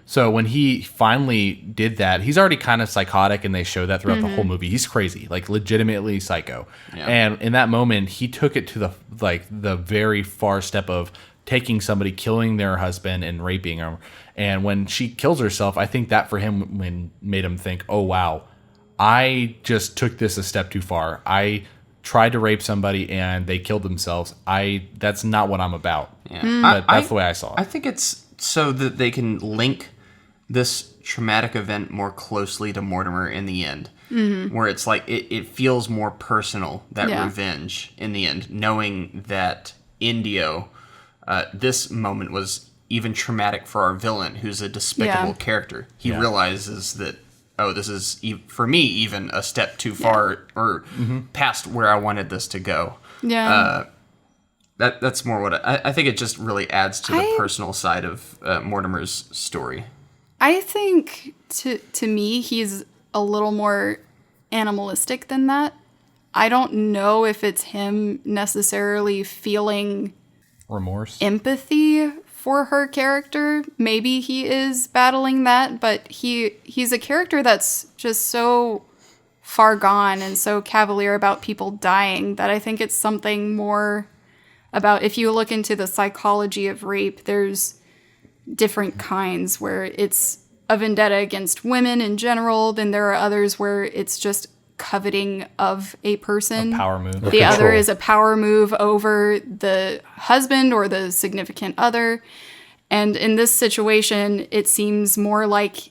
So when he finally did that, he's already kind of psychotic, and they show that throughout the whole movie. He's crazy, like legitimately psycho. And in that moment, he took it to the very far step of taking somebody, killing their husband, and raping her. And when she kills herself, I think that for him made him think, oh wow, I just took this a step too far. I tried to rape somebody and they killed themselves. That's not what I'm about. But that's the way I saw it. I think it's so that they can link this traumatic event more closely to Mortimer in the end, where it's like it feels more personal, that revenge in the end, knowing that Indio, this moment was even traumatic for our villain, who's a despicable character. He realizes that, oh, this is, for me, even a step too far or past where I wanted this to go. That's more what I think it just really adds to the personal side of Mortimer's story. I think, to me, he's a little more animalistic than that. I don't know if it's him necessarily feeling remorse, empathy for her character. Maybe he is battling that, but he's a character that's just so far gone and so cavalier about people dying that I think it's something more about, if you look into the psychology of rape, there's different kinds where it's a vendetta against women in general. Then there are others where it's just coveting of a person. A power move. The other is a power move over the husband or the significant other. And in this situation, it seems more like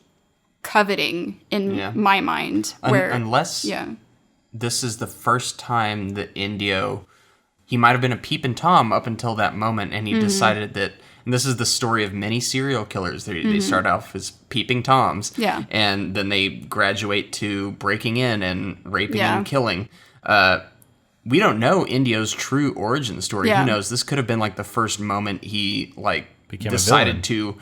coveting in my mind. Where, unless this is the first time that Indio, he might have been a peeping Tom up until that moment, and he decided that, and this is the story of many serial killers. They start off as peeping Toms, and then they graduate to breaking in and raping and killing. We don't know Indio's true origin story. Who knows? This could have been like the first moment he decided to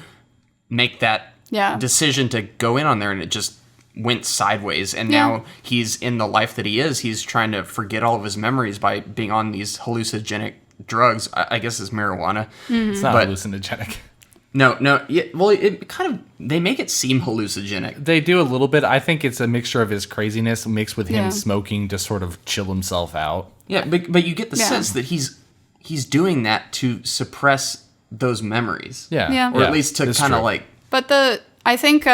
make that decision to go in on there, and it just went sideways. And now he's in the life that he is. He's trying to forget all of his memories by being on these hallucinogenic drugs. I guess it's marijuana. It's not hallucinogenic. No. Yeah, well, it kind of, they make it seem hallucinogenic. They do a little bit. I think it's a mixture of his craziness mixed with him smoking to sort of chill himself out. Yeah, but you get the sense that he's doing that to suppress those memories. Yeah. Or at least to kind of like... But I think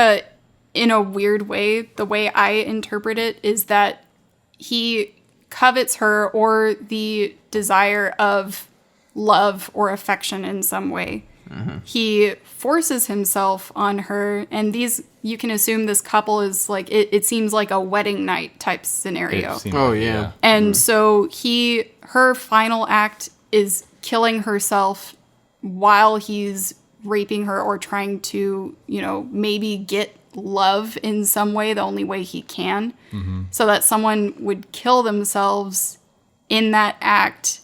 in a weird way, the way I interpret it is that he covets her, or the desire of love or affection in some way. He forces himself on her, and you can assume this couple is like, it seems like a wedding night type scenario. And so her final act is killing herself while he's raping her, or trying to, maybe get love in some way, the only way he can. So that someone would kill themselves in that act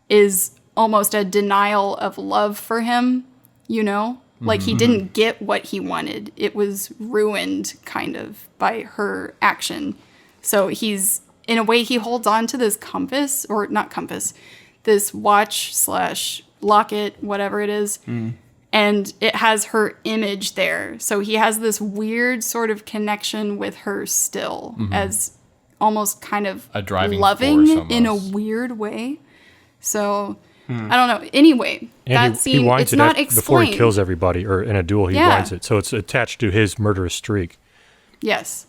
is almost a denial of love for him, like he didn't get what he wanted. It was ruined kind of by her action. So he's, in a way, he holds on to this compass, or not compass, this watch / locket, whatever it is. And it has her image there. So he has this weird sort of connection with her still, as almost kind of a driving loving force in a weird way. So I don't know. Anyway, and that scene, he winds it's it not before explained. He kills everybody, or in a duel, he winds it. So it's attached to his murderous streak. Yes.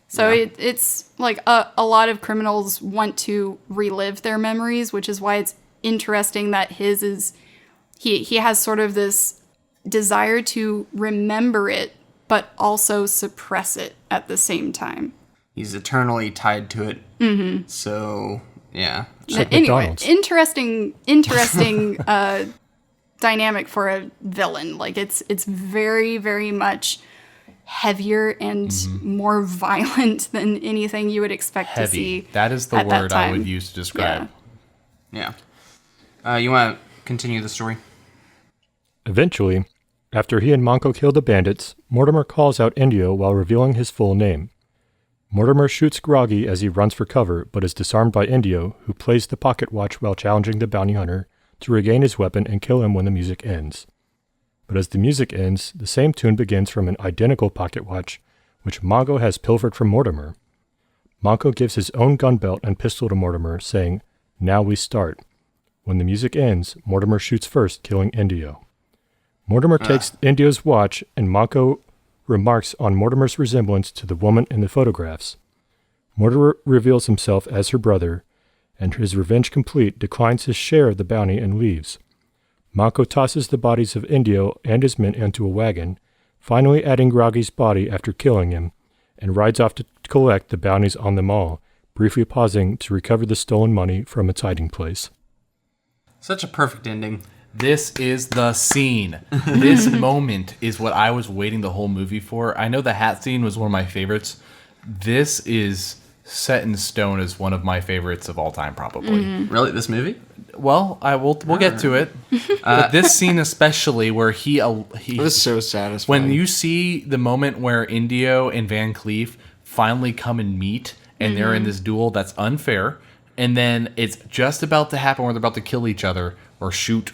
So it's like a lot of criminals want to relive their memories, which is why it's interesting that his is, he has sort of this desire to remember it, but also suppress it at the same time. He's eternally tied to it. So, yeah. Anyway, interesting dynamic for a villain. Like it's very, very much heavier and more violent than anything you would expect to see. That is the word I would use to describe. Yeah. You want to continue the story? Eventually, after he and Manco kill the bandits, Mortimer calls out Indio while revealing his full name. Mortimer shoots Groggy as he runs for cover, but is disarmed by Indio, who plays the pocket watch while challenging the bounty hunter to regain his weapon and kill him when the music ends. But as the music ends, the same tune begins from an identical pocket watch, which Mongo has pilfered from Mortimer. Mongo gives his own gun belt and pistol to Mortimer, saying, "Now we start." When the music ends, Mortimer shoots first, killing Indio. Mortimer takes Indio's watch, and Mongo remarks on Mortimer's resemblance to the woman in the photographs. Mortimer reveals himself as her brother, and his revenge complete, declines his share of the bounty and leaves. Mongo tosses the bodies of Indio and his men into a wagon, finally adding Groggy's body after killing him, and rides off to collect the bounties on them all, briefly pausing to recover the stolen money from its hiding place. Such a perfect ending. This is the scene. This moment is what I was waiting the whole movie for. I know the hat scene was one of my favorites. This is set in stone as one of my favorites of all time, probably. Really? This movie? Well, we'll get to it. But this scene especially, where he it was so satisfying. When you see the moment where Indio and Van Cleef finally come and meet, and they're in this duel that's unfair, and then it's just about to happen where they're about to kill each other or shoot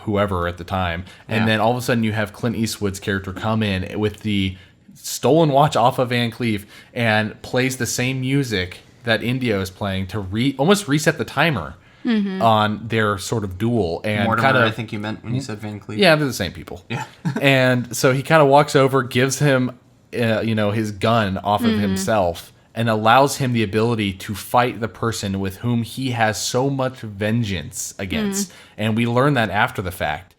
whoever at the time, and then all of a sudden you have Clint Eastwood's character come in with the stolen watch off of Van Cleef and plays the same music that Indio is playing to almost reset the timer on their sort of duel. And Mortimer, I think you meant when you said Van Cleef. Yeah, they're the same people. Yeah. And so he kind of walks over, gives him, his gun off of himself, and allows him the ability to fight the person with whom he has so much vengeance against. And we learn that after the fact.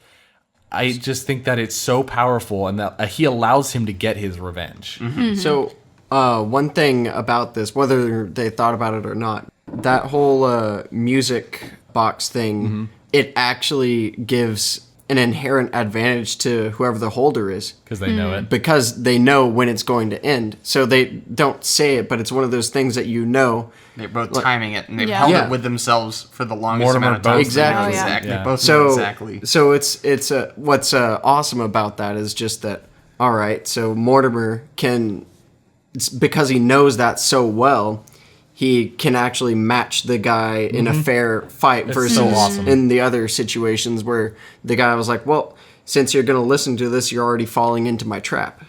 I just think that it's so powerful, and that he allows him to get his revenge. So, one thing about this, whether they thought about it or not, that whole music box thing, it actually gives an inherent advantage to whoever the holder is. Because they know it. Because they know when it's going to end. So they don't say it, but it's one of those things that you know. They're both timing it, and they've held it with themselves for the longest amount of time. Exactly. They both know exactly. So it's what's awesome about that is just that, all right, so Mortimer can, because he knows that so well, he can actually match the guy in a fair fight versus in the other situations where the guy was like, well, since you're going to listen to this, you're already falling into my trap.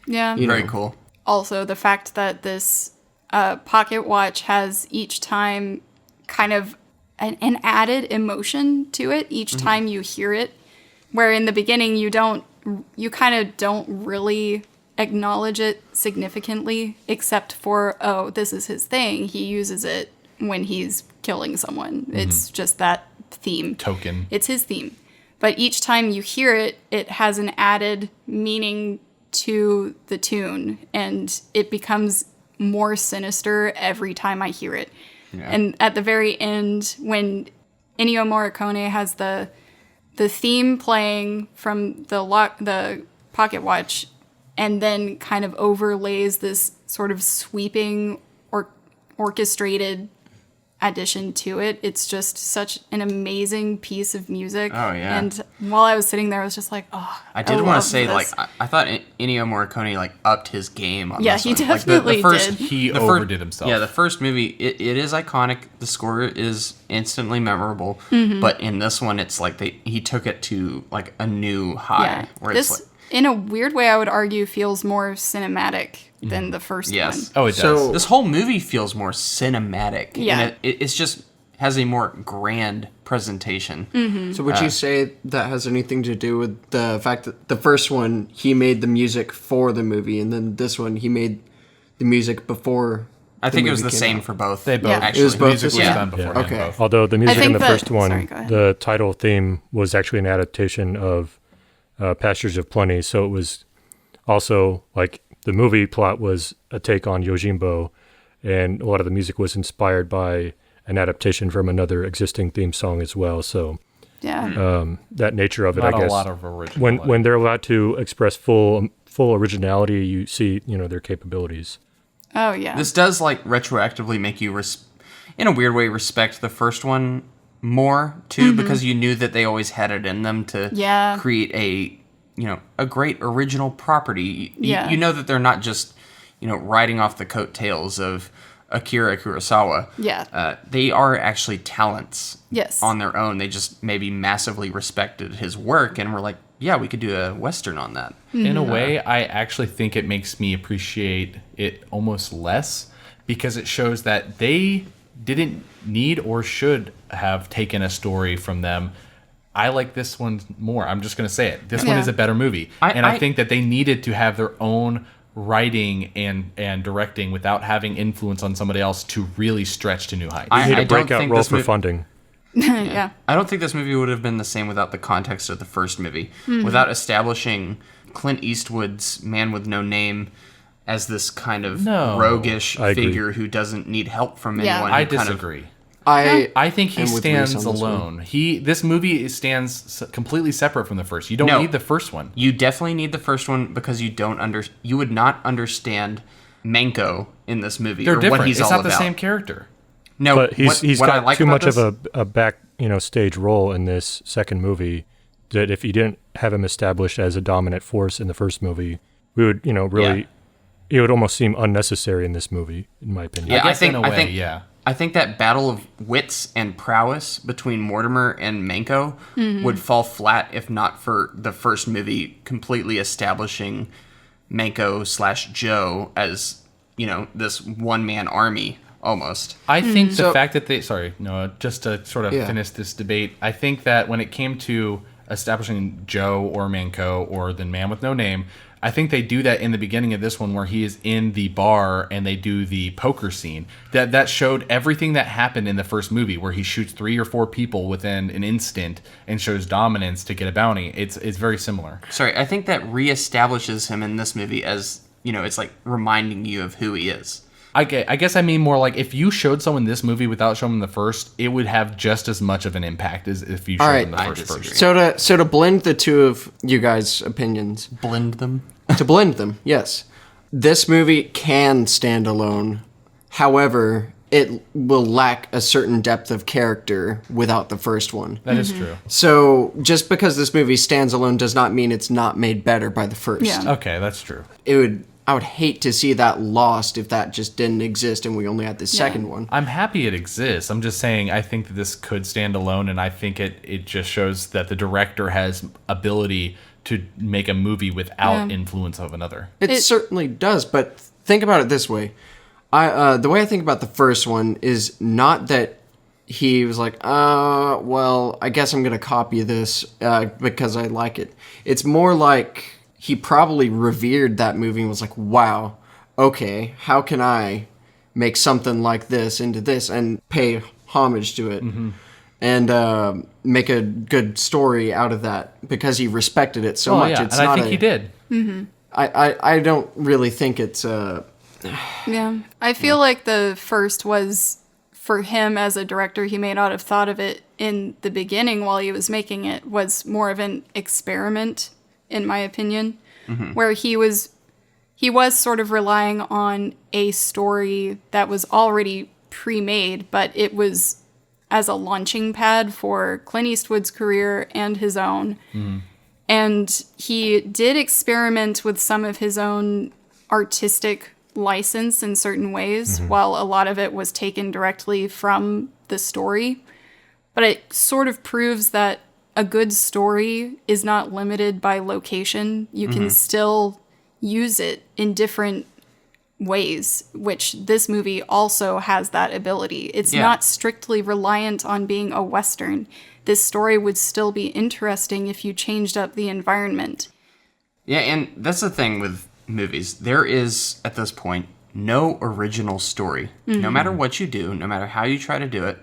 Yeah. Very cool. Also, the fact that this pocket watch has each time kind of an added emotion to it each time you hear it, where in the beginning you kind of don't really acknowledge it significantly, except for, oh, this is his thing. He uses it when he's killing someone. It's just that theme. Token. It's his theme. But each time you hear it, it has an added meaning to the tune, and it becomes more sinister every time I hear it. Yeah. And at the very end, when Ennio Morricone has the theme playing from the pocket watch, and then kind of overlays this sort of sweeping or orchestrated addition to it. It's just such an amazing piece of music. Oh, yeah. And while I was sitting there, I was just like, oh, I did want to say, this. I thought Ennio Morricone, upped his game on this he one. definitely did. He overdid himself. Yeah, the first movie, it is iconic. The score is instantly memorable. But in this one, it's like he took it to, a new high. Yeah. Where this, in a weird way, I would argue, feels more cinematic than the first one. Oh, it does. This whole movie feels more cinematic. Yeah. And it's just has a more grand presentation. So would you say that has anything to do with the fact that the first one, he made the music for the movie, and then this one, he made the music before I think it was the same for both. They both. Actually. It was both music the was same? done before. Okay. Both. Although the music in the first one, Sorry, go ahead. the title theme was actually an adaptation of Pastures of Plenty, so it was also the movie plot was a take on Yojimbo, and a lot of the music was inspired by an adaptation from another existing theme song as well. So that nature of it, Not I guess, a lot of original. when they're allowed to express full originality, you see their capabilities. Oh, yeah. This does retroactively make you, in a weird way, respect the first one more too, because you knew that they always had it in them to create a great original property. You know that they're not just riding off the coattails of Akira Kurosawa. Yeah. They are actually talents Yes. on their own. They just maybe massively respected his work and were like, yeah, we could do a Western on that. In a way, I actually think it makes me appreciate it almost less because it shows that they didn't need or should have taken a story from them. I like this one more. I'm just going to say it. This one is a better movie. I think that they needed to have their own writing and directing without having influence on somebody else to really stretch to new heights. You need a breakout role for funding. Yeah. I don't think this movie would have been the same without the context of the first movie. Without establishing Clint Eastwood's Man with No Name as this kind of roguish figure who doesn't need help from anyone. I disagree. I think he stands alone. This movie stands completely separate from the first. You don't need the first one. You definitely need the first one because you would not understand Manko in this movie. They're or different. What he's it's all not the about. same character. No, but he's what got I like too about much this, of a back stage role in this second movie that if you didn't have him established as a dominant force in the first movie, we would really it would almost seem unnecessary in this movie, in my opinion. Yeah, I think that battle of wits and prowess between Mortimer and Manko would fall flat if not for the first movie completely establishing Manko/Joe as, this one-man army almost. I think the fact that just to sort of finish this debate, I think that when it came to establishing Joe or Manko or the Man with No Name, I think they do that in the beginning of this one where he is in the bar and they do the poker scene. That showed everything that happened in the first movie where he shoots 3 or 4 people within an instant and shows dominance to get a bounty. It's very similar. Sorry, I think that reestablishes him in this movie as, it's like reminding you of who he is. I guess I mean more like if you showed someone this movie without showing them the first, it would have just as much of an impact as if you showed them the first version. So to blend the two of you guys' opinions. Blend them? To blend them, yes. This movie can stand alone. However, it will lack a certain depth of character without the first one. That is true. So just because this movie stands alone does not mean it's not made better by the first. Yeah. Okay, that's true. I would hate to see that lost if that just didn't exist and we only had the second one. I'm happy it exists. I'm just saying I think that this could stand alone, and I think it just shows that the director has ability to make a movie without influence of another. It certainly does, but think about it this way. The way I think about the first one is not that he was like, well, I guess I'm going to copy this because I like it. It's more like he probably revered that movie and was like, wow, okay, how can I make something like this into this and pay homage to it and make a good story out of that because he respected it so much. Yeah. It's and not I think he did. I don't really think it's... Yeah. I feel like the first was, for him as a director, he may not have thought of it in the beginning while he was making it, was more of an experiment, in my opinion, where he was sort of relying on a story that was already pre-made, but it was as a launching pad for Clint Eastwood's career and his own. And he did experiment with some of his own artistic license in certain ways, while a lot of it was taken directly from the story. But it sort of proves that a good story is not limited by location. You can still use it in different ways, which this movie also has that ability. It's not strictly reliant on being a Western. This story would still be interesting if you changed up the environment. Yeah, and that's the thing with movies. There is, at this point, no original story. No matter what you do, no matter how you try to do it,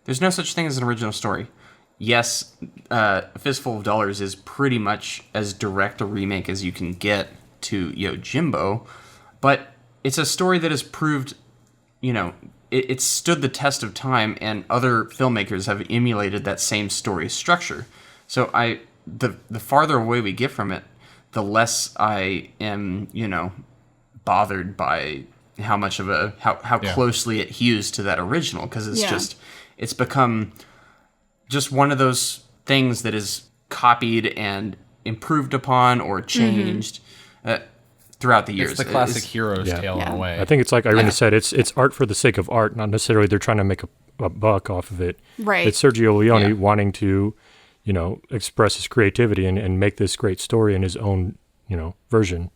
there's no such thing as an original story. Yes, A Fistful of Dollars is pretty much as direct a remake as you can get to Yojimbo, but it's a story that has proved, it stood the test of time, and other filmmakers have emulated that same story structure. So the farther away we get from it, the less I am, bothered by how much of how closely it hews to that original, because it's it's become just one of those things that is copied and improved upon or changed. throughout the years. It's the classic hero's tale in a way. I think it's like Irina said, it's art for the sake of art, not necessarily they're trying to make a buck off of it. Right. It's Sergio Leone wanting to, express his creativity and make this great story in his own, version,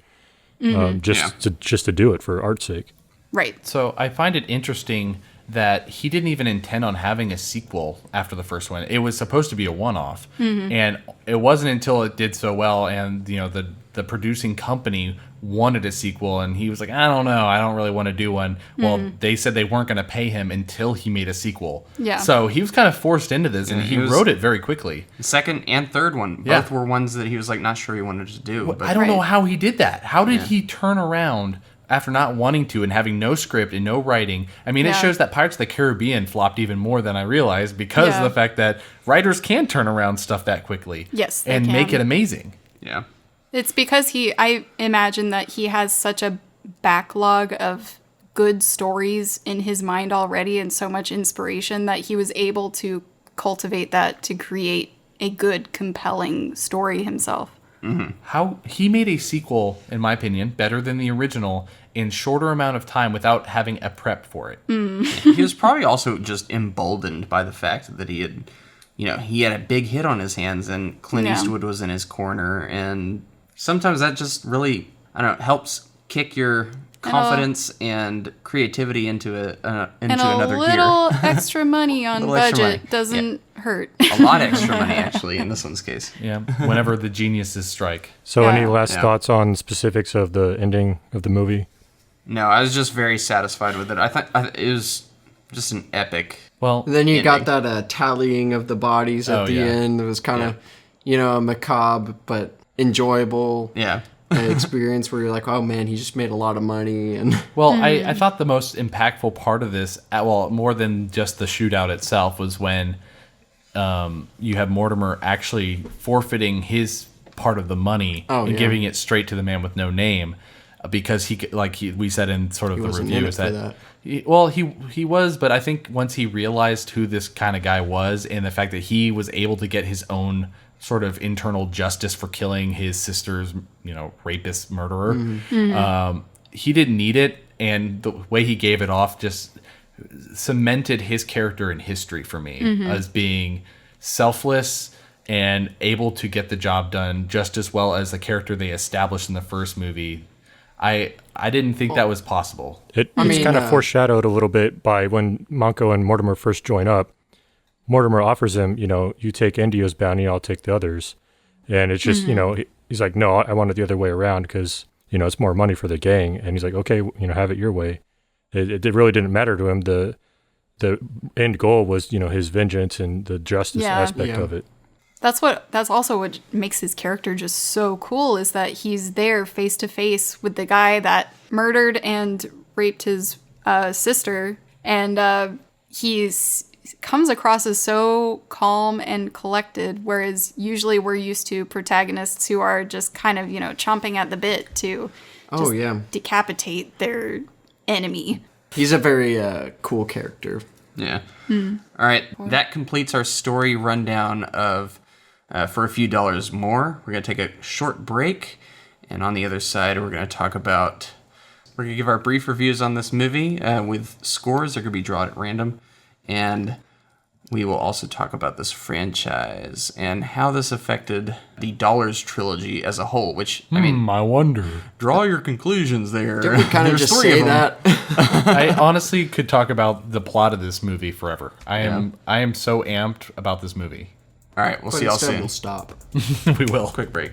just to do it for art's sake. Right. So I find it interesting that he didn't even intend on having a sequel after the first one. It was supposed to be a one-off, and it wasn't until it did so well, and the producing company wanted a sequel, and he was like, I don't know, I don't really want to do one. Well, they said they weren't going to pay him until he made a sequel. Yeah. So he was kind of forced into this, and he wrote it very quickly. The second and third one, both were ones that he was like not sure he wanted to do. But I don't know how he did that. How did he turn around after not wanting to and having no script and no writing? I mean, it shows that Pirates of the Caribbean flopped even more than I realized because of the fact that writers can turn around stuff that quickly. Yes, they and can. make it amazing. Yeah. It's because I imagine that he has such a backlog of good stories in his mind already and so much inspiration that he was able to cultivate that to create a good, compelling story himself. How he made a sequel, in my opinion, better than the original in shorter amount of time without having a prep for it. He was probably also just emboldened by the fact that he had, he had a big hit on his hands and Clint Eastwood was in his corner, and sometimes that just really, helps kick your confidence and creativity into another gear. And a little extra money on budget doesn't hurt. A lot extra money, actually, in this one's case. Yeah, whenever the geniuses strike. So any last thoughts on specifics of the ending of the movie? No, I was just very satisfied with it. I thought it was just an epic. Well, and then you got that tallying of the bodies at the end. It was kind of, a macabre but enjoyable experience where you're like, oh man, he just made a lot of money. And well, I thought the most impactful part of this, more than just the shootout itself, was when you have Mortimer actually forfeiting his part of the money and giving it straight to the man with no name, because we said in sort of the review is that. He was, but I think once he realized who this kind of guy was and the fact that he was able to get his own sort of internal justice for killing his sister's, rapist murderer, he didn't need it, and the way he gave it off just cemented his character in history for me as being selfless and able to get the job done just as well as the character they established in the first movie. I didn't think that was possible. It's kind of foreshadowed a little bit by when Manco and Mortimer first join up. Mortimer offers him, you take Indio's bounty, I'll take the others. And it's just, he's like, no, I want it the other way around because, it's more money for the gang. And he's like, okay, have it your way. It really didn't matter to him. The end goal was, his vengeance and the justice aspect of it. That's also what makes his character just so cool, is that he's there face to face with the guy that murdered and raped his sister, and comes across as so calm and collected, whereas usually we're used to protagonists who are just kind of, chomping at the bit to decapitate their enemy. He's a very cool character. Yeah. All right, that completes our story rundown of For a Few Dollars More. We're going to take a short break, and on the other side, we're going to give our brief reviews on this movie with scores. They're going to be drawn at random, and we will also talk about this franchise and how this affected the Dollars trilogy as a whole, which, I wonder. Draw your conclusions there. Did we kind of just say that? I honestly could talk about the plot of this movie forever. I am so amped about this movie. All right, we'll see y'all soon. We'll stop. We will. Quick break.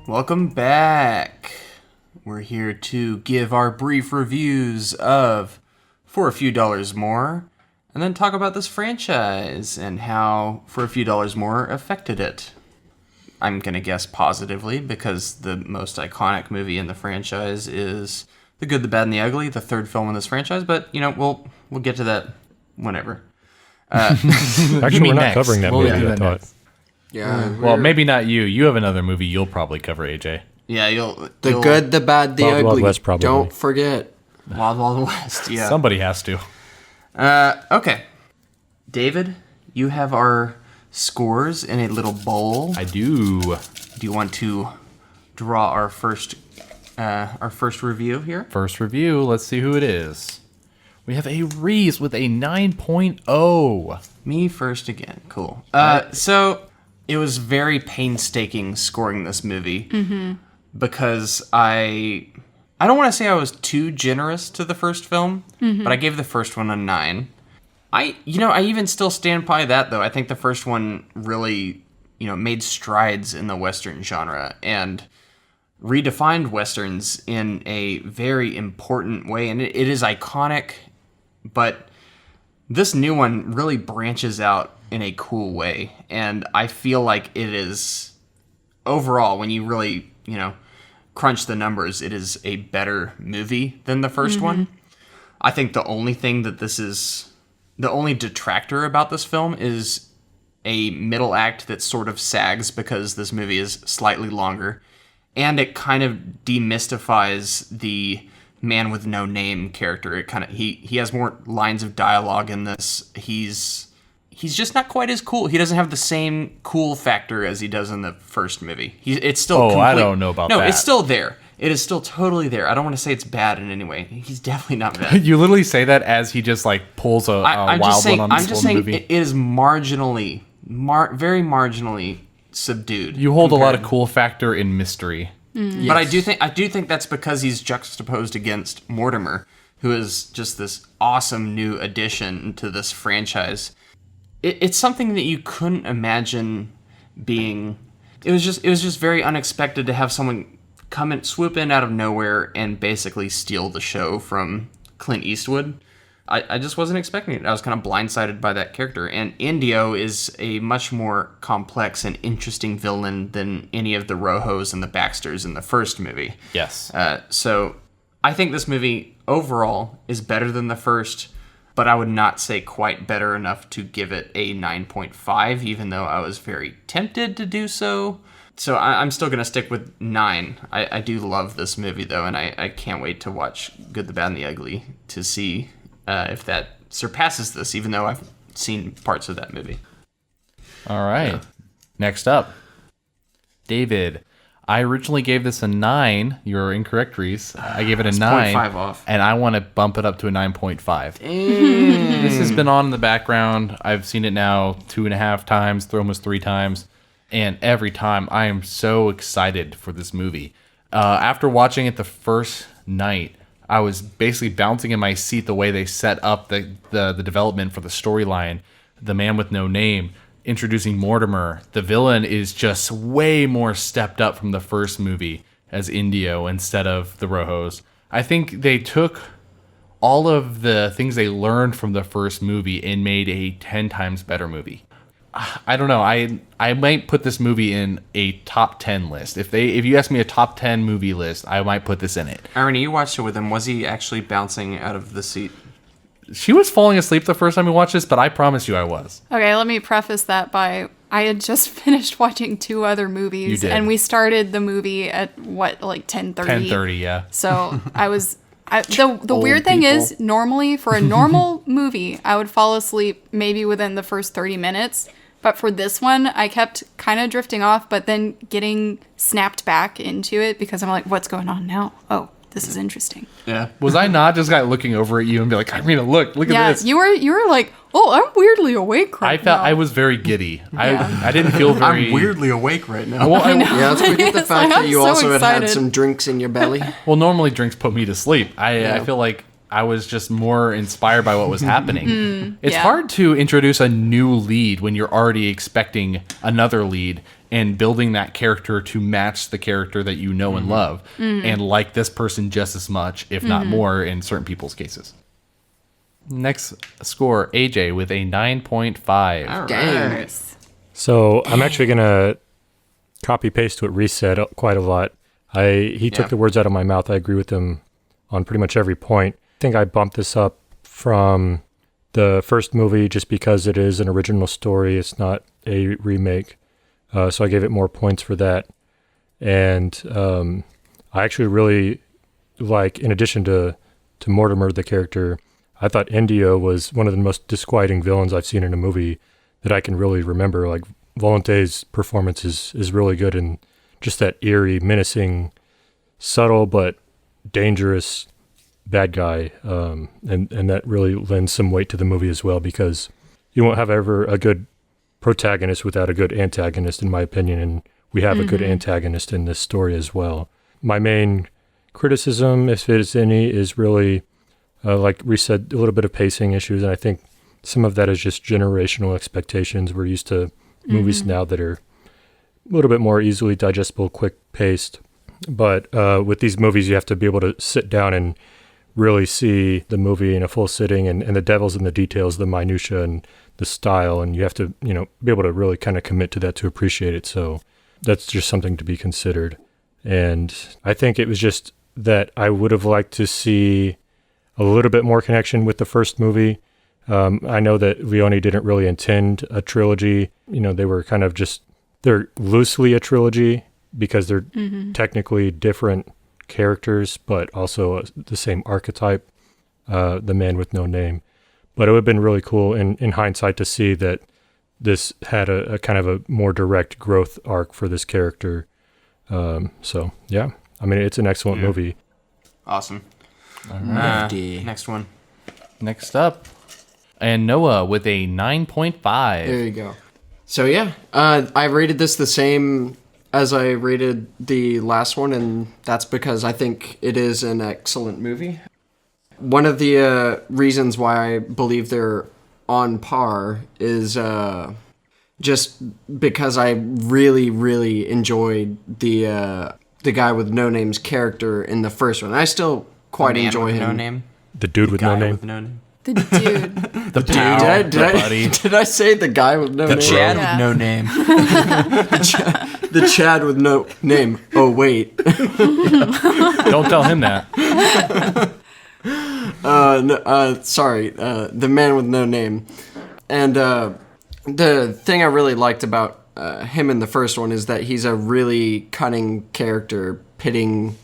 Welcome back. We're here to give our brief reviews of For a Few Dollars More, and then talk about this franchise and how For a Few Dollars More affected it. I'm going to guess positively, because the most iconic movie in the franchise is The Good, the Bad, and the Ugly, the third film in this franchise, but, we'll get to that whenever. Actually, we're not covering that movie, I thought. Yeah. Well, maybe not you. You have another movie you'll probably cover, AJ. Yeah, you'll good, the bad, the Wild ugly. Wild West, probably. Don't forget. Wild Wild West. Yeah. Somebody has to. Okay. David, you have our scores in a little bowl. I do. Do you want to draw our first review here? First review. Let's see who it is. We have a Reese with a 9.0. Me first again. Cool. So it was very painstaking scoring this movie because I don't want to say I was too generous to the first film, but I gave the first one a 9. I even still stand by that though. I think the first one really, made strides in the Western genre and redefined Westerns in a very important way, and it is iconic, but this new one really branches out in a cool way, and I feel like it is, overall, when you really, crunch the numbers, it is a better movie than the first one. I think the only detractor about this film is a middle act that sort of sags because this movie is slightly longer, and it kind of demystifies the man with no name character. It kind of he has more lines of dialogue in this. He's just not quite as cool. He doesn't have the same cool factor as he does in the first movie. It's still I don't know about that. No, it's still there. It is still totally there. I don't want to say it's bad in any way. He's definitely not bad. You literally say that as he just pulls a wild one on this whole movie. It is marginally, very marginally subdued. You hold a lot of cool factor in mystery. Yes. But I do think that's because he's juxtaposed against Mortimer, who is just this awesome new addition to this franchise. It's something that you couldn't imagine being. It was just very unexpected to have someone swoop in out of nowhere and basically steal the show from Clint Eastwood. I just wasn't expecting it. I was kind of blindsided by that character. And Indio is a much more complex and interesting villain than any of the Rojos and the Baxters in the first movie. Yes. So I think this movie overall is better than the first, but I would not say quite better enough to give it a 9.5, even though I was very tempted to do so. So I'm still going to stick with 9. I do love this movie, though, and I can't wait to watch Good, the Bad, and the Ugly to see if that surpasses this, even though I've seen parts of that movie. All right. Yeah. Next up, David. I originally gave this a 9. You're incorrect, Reese. I gave it a 9. 0.5 off. And I want to bump it up to a 9.5. This has been on in the background. I've seen it now 2.5 times, almost 3 times. And every time I am so excited for this movie. After watching it the first night, I was basically bouncing in my seat the way they set up the development for the storyline. The man with no name, introducing Mortimer. The villain is just way more stepped up from the first movie as Indio instead of the Rojos. I think they took all of the things they learned from the first movie and made a 10 times better movie. I don't know. I might put this movie in a top 10 list. If you ask me a top 10 movie list, I might put this in it. Irony, you watched it with him. Was he actually bouncing out of the seat? She was falling asleep the first time we watched this, but I promise you I was. Okay, let me preface that by I had just finished watching 2 other movies. You did. And we started the movie at like 10:30. 10:30, yeah. So the weird thing is, normally for a normal movie, I would fall asleep maybe within the first 30 minutes. But for this one, I kept kind of drifting off, but then getting snapped back into it because I'm like, what's going on now? Oh, this is interesting. Yeah. Was I not just looking over at you and be like, Irina, look at this? Yeah, you were like, oh, I'm weirdly awake right now. I was very giddy. Yeah. I didn't feel very... I'm weirdly awake right now. Well, yeah, let's forget the fact that you also had some drinks in your belly. Well, normally drinks put me to sleep. I feel like I was just more inspired by what was happening. It's hard to introduce a new lead when you're already expecting another lead and building that character to match the character that you know and love and like this person just as much, if not more, in certain people's cases. Next score, AJ with a 9.5. All right. So I'm actually going to copy paste what Reese said quite a lot. He took the words out of my mouth. I agree with him on pretty much every point. I think I bumped this up from the first movie just because it is an original story. It's not a remake. So I gave it more points for that. And I actually really like, in addition to Mortimer, the character, I thought Indio was one of the most disquieting villains I've seen in a movie that I can really remember. Like, Volante's performance is really good, and just that eerie, menacing, subtle but dangerous bad guy, and that really lends some weight to the movie as well, because you won't have ever a good protagonist without a good antagonist, in my opinion, and we have a good antagonist in this story as well. My main criticism, if it is any, is really, like we said, a little bit of pacing issues, and I think some of that is just generational expectations. We're used to movies now that are a little bit more easily digestible, quick-paced, but with these movies, you have to be able to sit down and really see the movie in a full sitting, and the devil's in the details, the minutia and the style, and you have to, be able to really kind of commit to that to appreciate it. So that's just something to be considered. And I think it was just that I would have liked to see a little bit more connection with the first movie. I know that Leone didn't really intend a trilogy. They were kind of they're loosely a trilogy because they're technically different characters, but also the same archetype, the man with no name. But it would have been really cool in hindsight to see that this had a kind of a more direct growth arc for this character. So, yeah. I mean, it's an excellent movie. Awesome. All right. Next one. Next up. And Noah with a 9.5. There you go. So, yeah. I rated this the same as I rated the last one, and that's because I think it is an excellent movie. One of the reasons why I believe they're on par is just because I really, really enjoyed the guy with no name's character in the first one. I still quite enjoy him. No name. The dude with no name. With no name. The dude. The dude. Did I say the guy with no name? The Chad with no name. The Chad with no name. Oh, wait. Don't tell him that. Sorry. The man with no name. And the thing I really liked about him in the first one is that he's a really cunning character, pitting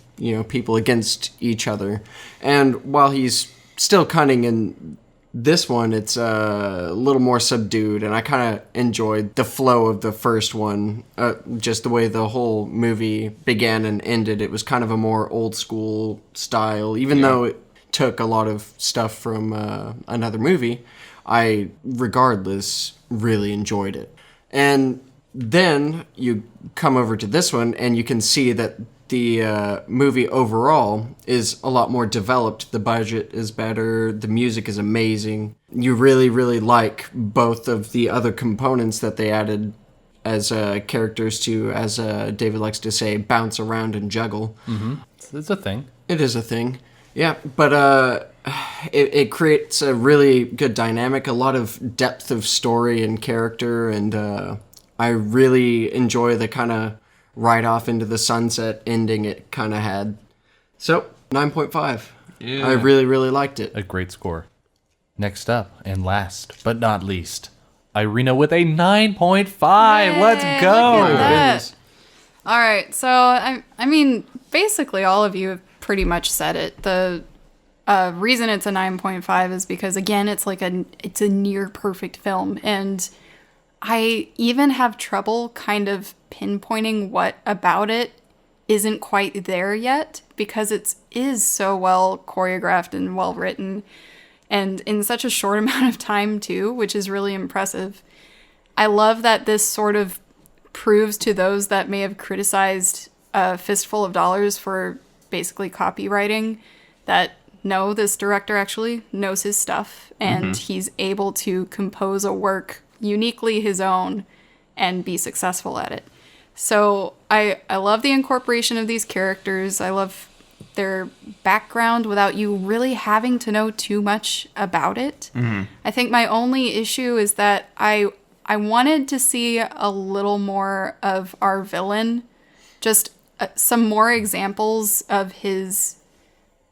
people against each other. And while he's still cunning in this one, it's a little more subdued, and I kind of enjoyed the flow of the first one, just the way the whole movie began and ended. It was kind of a more old school style, even though it took a lot of stuff from another movie. I, regardless, really enjoyed it. And then you come over to this one, and you can see that the movie overall is a lot more developed. The budget is better. The music is amazing. You really, really like both of the other components that they added as characters to, as David likes to say, bounce around and juggle. Mm-hmm. It's a thing. It is a thing. Yeah, but it creates a really good dynamic, a lot of depth of story and character, and I really enjoy the kind of right off into the sunset ending it kind of had. So, 9.5. Yeah. I really, really liked it. A great score. Next up, and last but not least, Irina with a 9.5. Let's go! All right, so, I mean, basically all of you have pretty much said it. The reason it's a 9.5 is because, again, it's a near perfect film, and I even have trouble kind of pinpointing what about it isn't quite there yet, because it is so well choreographed and well written, and in such a short amount of time too, which is really impressive. I love that this sort of proves to those that may have criticized A Fistful of Dollars for basically copywriting that no, this director actually knows his stuff, and he's able to compose a work uniquely his own and be successful at it. So I love the incorporation of these characters. I love their background without you really having to know too much about it. I think my only issue is that I wanted to see a little more of our villain, just some more examples of his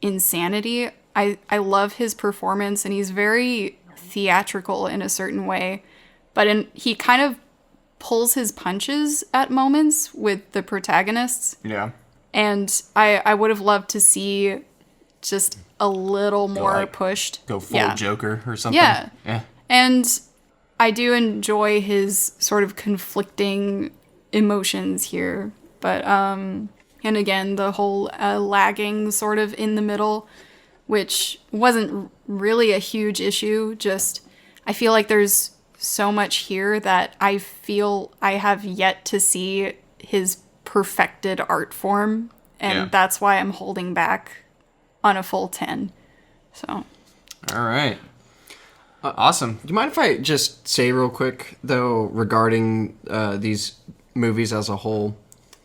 insanity. I love his performance, and he's very theatrical in a certain way, but he kind of pulls his punches at moments with the protagonists. Yeah. And I would have loved to see just a little more pushed. Go full Joker or something. Yeah. Yeah. And I do enjoy his sort of conflicting emotions here. But, and again, the whole lagging sort of in the middle, which wasn't really a huge issue. Just, I feel like there's so much here that I feel I have yet to see his perfected art form. And that's why I'm holding back on a full 10. So. All right. Awesome. Do you mind if I just say real quick, though, regarding these movies as a whole?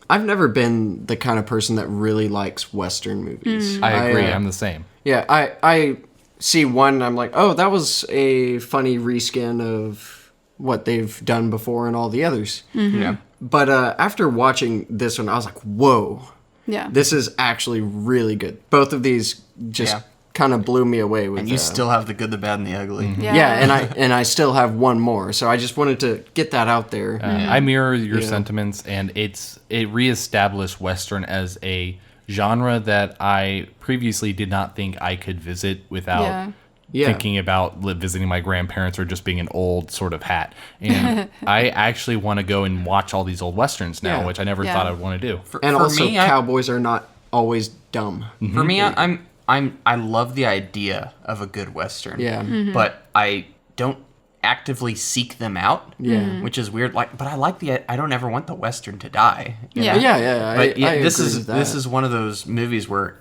I've never been the kind of person that really likes Western movies. I agree. I'm the same. Yeah, I see one and I'm like, oh, that was a funny reskin of what they've done before and all the others. Mm-hmm. Yeah. But after watching this one, I was like, whoa. Yeah. This is actually really good. Both of these just kind of blew me away with. And you still have the good, the bad, and the ugly. Yeah. and I still have one more. So I just wanted to get that out there. I mirror your sentiments, and it reestablished Western as a genre that I previously did not think I could visit without thinking about visiting my grandparents or just being an old sort of hat. And I actually want to go and watch all these old Westerns now, which I never thought I would want to do. And also, me, cowboys are not always dumb. For me, I love the idea of a good Western. Yeah. Mm-hmm. But I don't actively seek them out. Yeah. Which is weird. But I like I don't ever want the Western to die. Yeah. But this is one of those movies where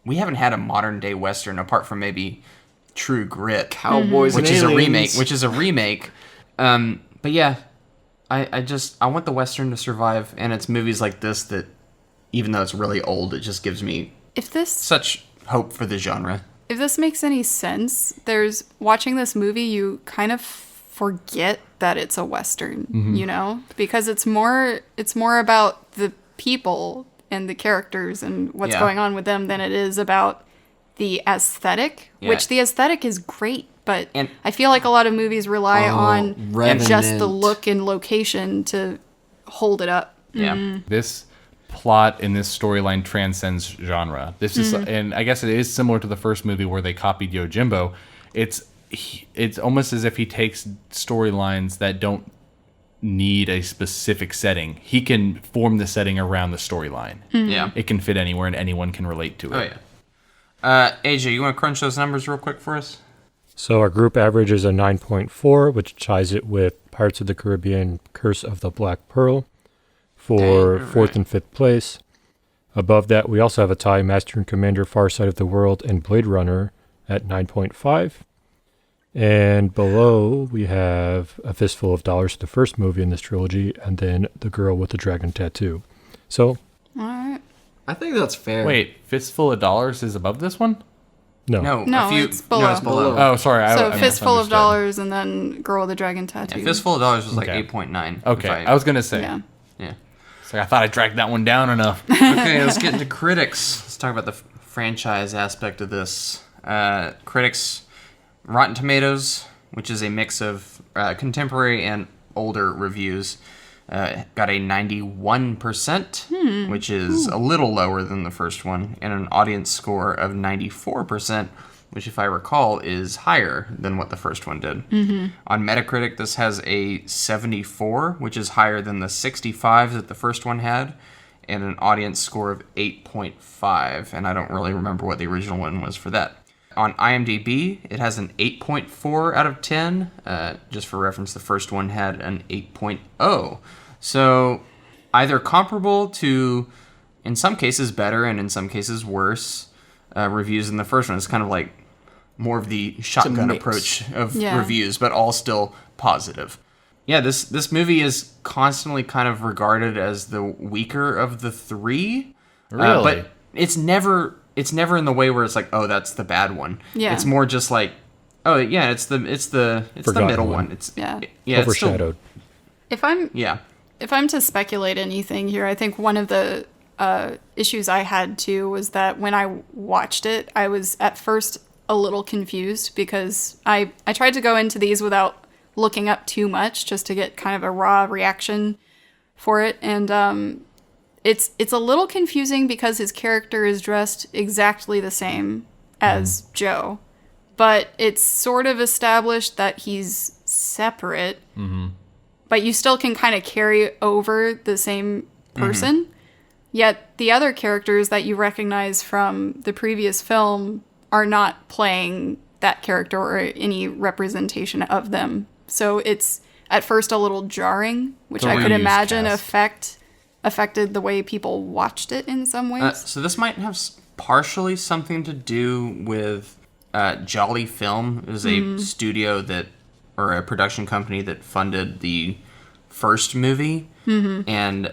we haven't had a modern day Western apart from maybe True Grit, Cowboys, which and is aliens. a remake. But yeah, I want the Western to survive, and it's movies like this that, even though it's really old, it just gives me such hope for the genre. If this makes any sense, watching this movie, you kind of forget that it's a Western, you know, because it's more about the people and the characters and what's going on with them than it is about the aesthetic, which the aesthetic is great, but I feel like a lot of movies rely on just the look and location to hold it up. Yeah. This plot in this storyline transcends genre. This is, and I guess it is similar to the first movie where they copied Yojimbo. It's almost as if he takes storylines that don't need a specific setting. He can form the setting around the storyline. Yeah. It can fit anywhere and anyone can relate to it. Oh yeah. AJ, you want to crunch those numbers real quick for us? So our group average is a 9.4, which ties it with Pirates of the Caribbean: Curse of the Black Pearl for fourth and fifth place. Above that, we also have a tie, Master and Commander: Far Side of the World and Blade Runner at 9.5. And below, we have A Fistful of Dollars, the first movie in this trilogy, and then The Girl with the Dragon Tattoo. So, All right. I think that's fair. Wait, Fistful of Dollars is above this one? no. It's below. It's below. Oh, sorry. So I Fistful of misunderstood. Dollars and then Girl with the Dragon Tattoo. Yeah, Fistful of Dollars was like Okay. 8.9. Okay, I was going to say. Yeah. Yeah. So I thought I dragged that one down enough. Okay, let's get into critics. Let's talk about the franchise aspect of this. Critics, Rotten Tomatoes, which is a mix of contemporary and older reviews, got a 91%, which is a little lower than the first one, and an audience score of 94%, which, if I recall, is higher than what the first one did. On Metacritic, this has a 74, which is higher than the 65 that the first one had, and an audience score of 8.5, and I don't really remember what the original one was for that. On IMDb, it has an 8.4 out of 10. Just for reference, the first one had an 8.0. So either comparable to, in some cases, better and in some cases worse reviews than the first one. It's kind of like more of the shotgun approach of reviews, but all still positive. Yeah, this movie is constantly kind of regarded as the weaker of the three. Really? But it's never in the way where it's like, oh, that's the bad one. Yeah. It's more just like, oh yeah, it's the middle one. It's overshadowed. If I'm to speculate anything here, I think one of the issues I had too was that when I watched it, I was at first a little confused because I tried to go into these without looking up too much just to get kind of a raw reaction for it. And it's a little confusing because his character is dressed exactly the same as Joe, but it's sort of established that he's separate, but you still can kind of carry over the same person. Yet the other characters that you recognize from the previous film are not playing that character or any representation of them. So it's at first a little jarring, which I could imagine affected the way people watched it in some ways. So this might have partially something to do with Jolly Film. It was a studio that, or a production company that funded the first movie. And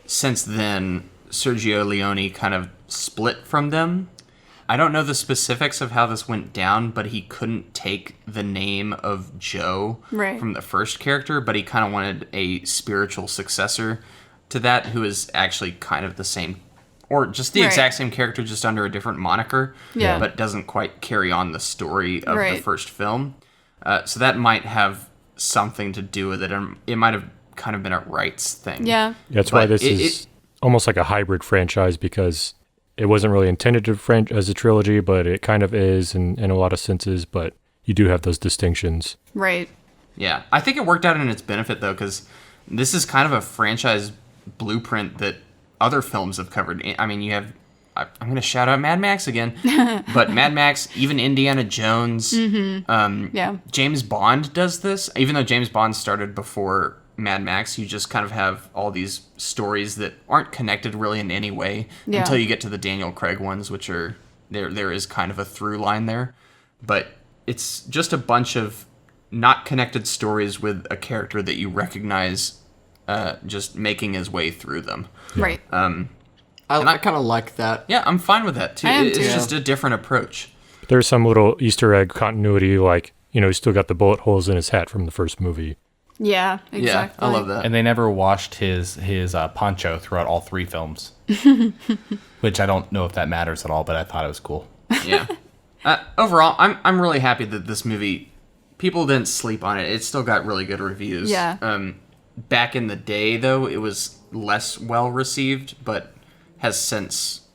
since then, Sergio Leone kind of split from them. I don't know the specifics of how this went down, but he couldn't take the name of Joe from the first character, but he kind of wanted a spiritual successor to that who is actually kind of the same, or just the exact same character, just under a different moniker, but doesn't quite carry on the story of the first film. So that might have something to do with it. It might have kind of been a rights thing. Yeah, that's why this is almost like a hybrid franchise, because it wasn't really intended to as a trilogy, but it kind of is in a lot of senses, but you do have those distinctions. Right. Yeah. I think it worked out in its benefit, though, because this is kind of a franchise blueprint that other films have covered. I mean, you have, I'm going to shout out Mad Max again, but Mad Max, even Indiana Jones, James Bond does this. Even though James Bond started before Mad Max, you just kind of have all these stories that aren't connected really in any way until you get to the Daniel Craig ones, which are, there is kind of a through line there. But it's just a bunch of not connected stories with a character that you recognize just making his way through them. Right. I kind of like that. Yeah, I'm fine with that too. It's just a different approach. There's some little Easter egg continuity, like, he's still got the bullet holes in his hat from the first movie. Yeah, exactly. Yeah, I love that. And they never washed his poncho throughout all three films, which I don't know if that matters at all, but I thought it was cool. Yeah. Overall, I'm really happy that this movie, people didn't sleep on it. It still got really good reviews. Yeah. Back in the day, though, it was less well received, but has since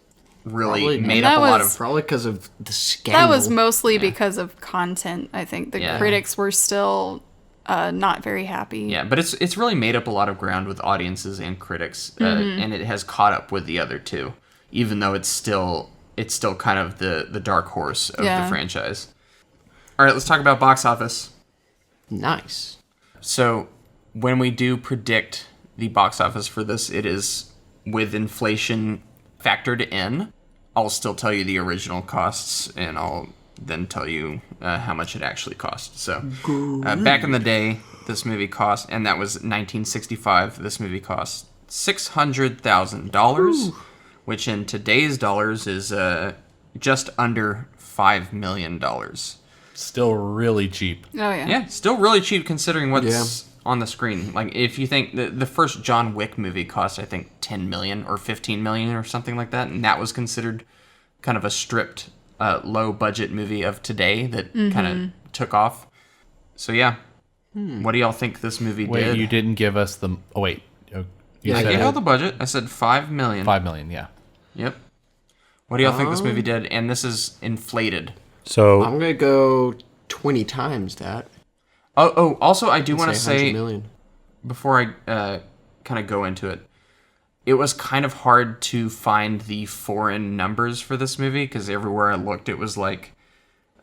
really made up a lot of... Probably because of the scandal. That was mostly because of content, I think. The critics were still not very happy. Yeah, but it's really made up a lot of ground with audiences and critics, and it has caught up with the other two, even though it's still kind of the dark horse of the franchise. All right, let's talk about box office. Nice. So when we do predict the box office for this, it is with inflation factored in. I'll still tell you the original costs, and I'll then tell you how much it actually cost. So back in the day, this movie cost, and that was 1965, this movie cost $600,000, which in today's dollars is just under $5 million. Still really cheap. Oh, yeah. Yeah, still really cheap considering what's on the screen. Like, if you think the first John Wick movie cost, I think, $10 million or $15 million or something like that, and that was considered kind of a stripped, low-budget movie of today that kind of took off. So, yeah. What do y'all think this movie did? Wait, you didn't give us the... Oh, wait. You I said gave out the budget. I said $5 million. $5 million, yeah. Yep. What do y'all think this movie did? And this is inflated. So I'm going to go 20 times that. Oh, also, I do want to say, million. Before I kind of go into it, it was kind of hard to find the foreign numbers for this movie, because everywhere I looked, it was like,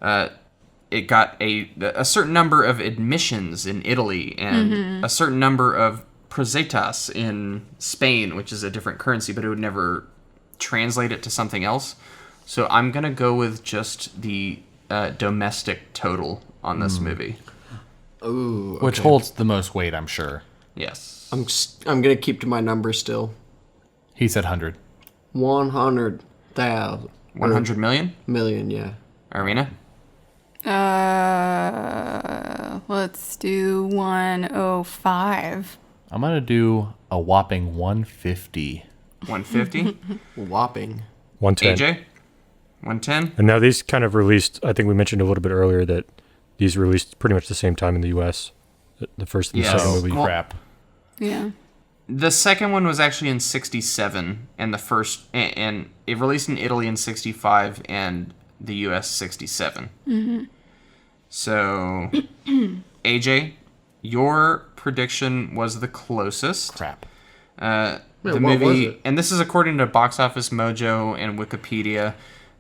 it got a certain number of admissions in Italy, and a certain number of pesetas in Spain, which is a different currency, but it would never translate it to something else. So I'm going to go with just the domestic total on this movie. Ooh, okay. Which holds the most weight, I'm sure. Yes. I'm going to keep to my number still. He said 100. 100,000. 100 million? Million, yeah. Arena? Let's do 105. I'm going to do a whopping 150. 150? Whopping. 110. AJ? 110? And now these kind of released, I think we mentioned a little bit earlier that these released pretty much the same time in the U.S. The first and the Yes. second movie. Well, Crap. Yeah. The second one was actually in 67, and the first, and it released in Italy in 65 and the US 67. Mm-hmm. So, AJ, your prediction was the closest. Crap. The what movie, was it? and this is according to Box Office Mojo and Wikipedia.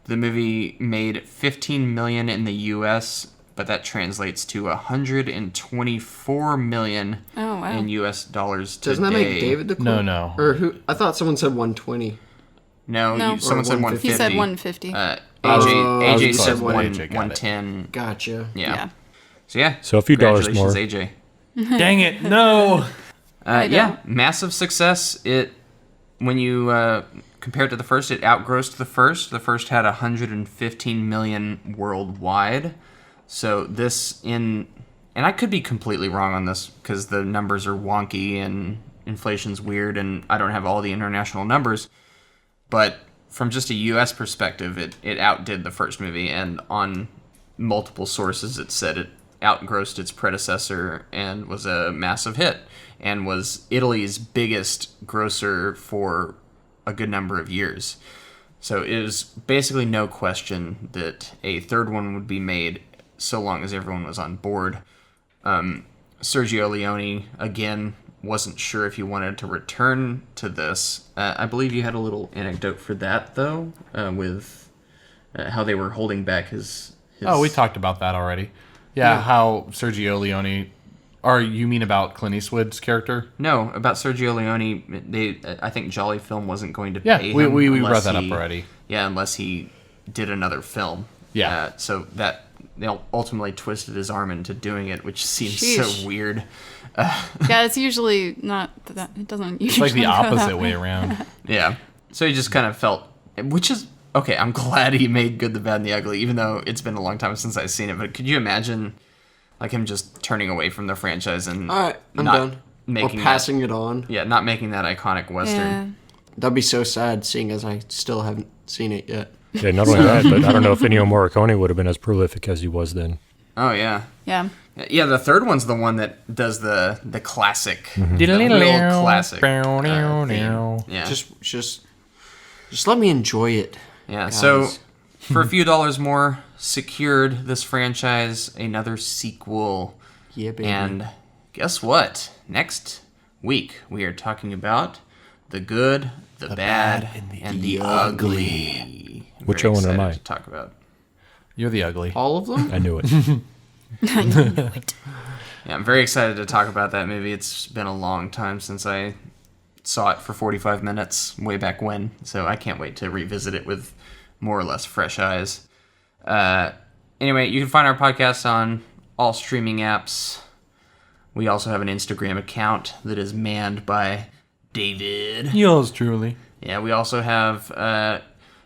The movie made $15 million in the U.S., but that translates to $124 million in U.S. dollars today. Doesn't that make David the queen? No. Or who? I thought someone said 120. No, someone said 150. He said 150. AJ said close, but AJ got it. 110. Gotcha. Yeah. So yeah. So a few dollars more. AJ. Dang it! No. Yeah, massive success. When you compare it to the first, it outgrossed the first. The first had 115 million worldwide. So and I could be completely wrong on this because the numbers are wonky and inflation's weird, and I don't have all the international numbers. But from just a U.S. perspective, it outdid the first movie, and on multiple sources, it said it outgrossed its predecessor and was a massive hit, and was Italy's biggest grosser for a good number of years. So it was basically no question that a third one would be made so long as everyone was on board. Sergio Leone, again, wasn't sure if he wanted to return to this. I believe you had a little anecdote for that, though, with how they were holding back his... Oh, we talked about that already. Yeah, how Sergio Leone... Or you mean about Clint Eastwood's character? No, about Sergio Leone. I think Jolly Film wasn't going to pay him. We brought that up already. Yeah, unless he did another film. Yeah. So that they ultimately twisted his arm into doing it, which seems so weird. Yeah, it's usually not that. It doesn't usually. It's like the go that opposite way around. Yeah. So he just kind of felt, which is okay. I'm glad he made Good, the Bad, and the Ugly, even though it's been a long time since I've seen it. But could you imagine, like, him just turning away from the franchise and All right, I'm not done. making or passing it on. Yeah, not making that iconic Western. Yeah. That'd be so sad, seeing as I still haven't seen it yet. Yeah, not only that, but I don't know if Ennio Morricone would have been as prolific as he was then. Oh yeah. Yeah. Yeah, the third one's the one that does the classic, the real classic theme. Yeah. Just let me enjoy it. Yeah. Guys. So for a few dollars more, secured this franchise another sequel. Yeah, baby. And guess what? Next week we are talking about The Good, the Bad, and the Ugly. I'm Which very one am excited I? to talk about. You're the ugly. All of them? I knew it. Yeah, I'm very excited to talk about that movie. It's been a long time since I saw it for 45 minutes way back when, so I can't wait to revisit it with more or less fresh eyes. Anyway, you can find our podcast on all streaming apps. We also have an Instagram account that is manned by David. Yours truly. Yeah, we also have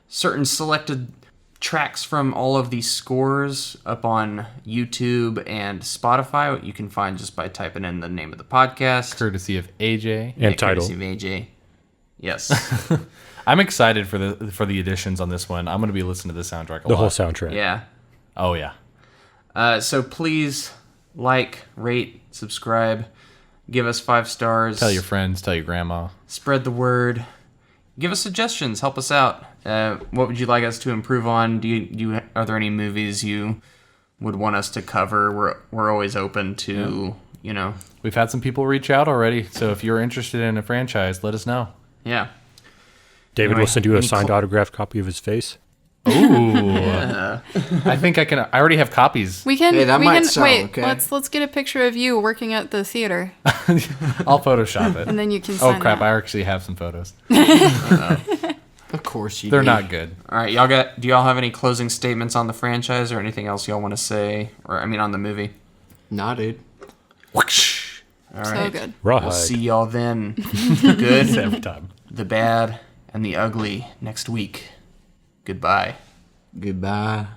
certain selected tracks from all of these scores up on YouTube and Spotify. You can find just by typing in the name of the podcast. Courtesy of AJ. And title. Courtesy of AJ. Yes. I'm excited for the additions on this one. I'm going to be listening to the soundtrack a lot. The whole soundtrack. Yeah. Oh, yeah. So please like, rate, subscribe, give us 5 stars. Tell your friends, tell your grandma. Spread the word. Give us suggestions. Help us out. What would you like us to improve on? Are there any movies you would want us to cover? We're always open to, We've had some people reach out already, so if you're interested in a franchise, let us know. Yeah. David will send you a signed autographed copy of his face. Ooh. Yeah. I think I can. I already have copies. We can. Hey, that might sell, wait. okay? Let's get a picture of you working at the theater, I'll Photoshop it. and then you can. Oh Sign crap! that. I actually have some photos. Of course you They're do. not good. All right, do y'all have any closing statements on the franchise or anything else y'all want to say? On the movie? Nah, dude. All So right. good. Rawhide. We'll see y'all then. Good, Every time. the bad, and the ugly next week. Goodbye. Goodbye.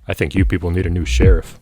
I think you people need a new sheriff.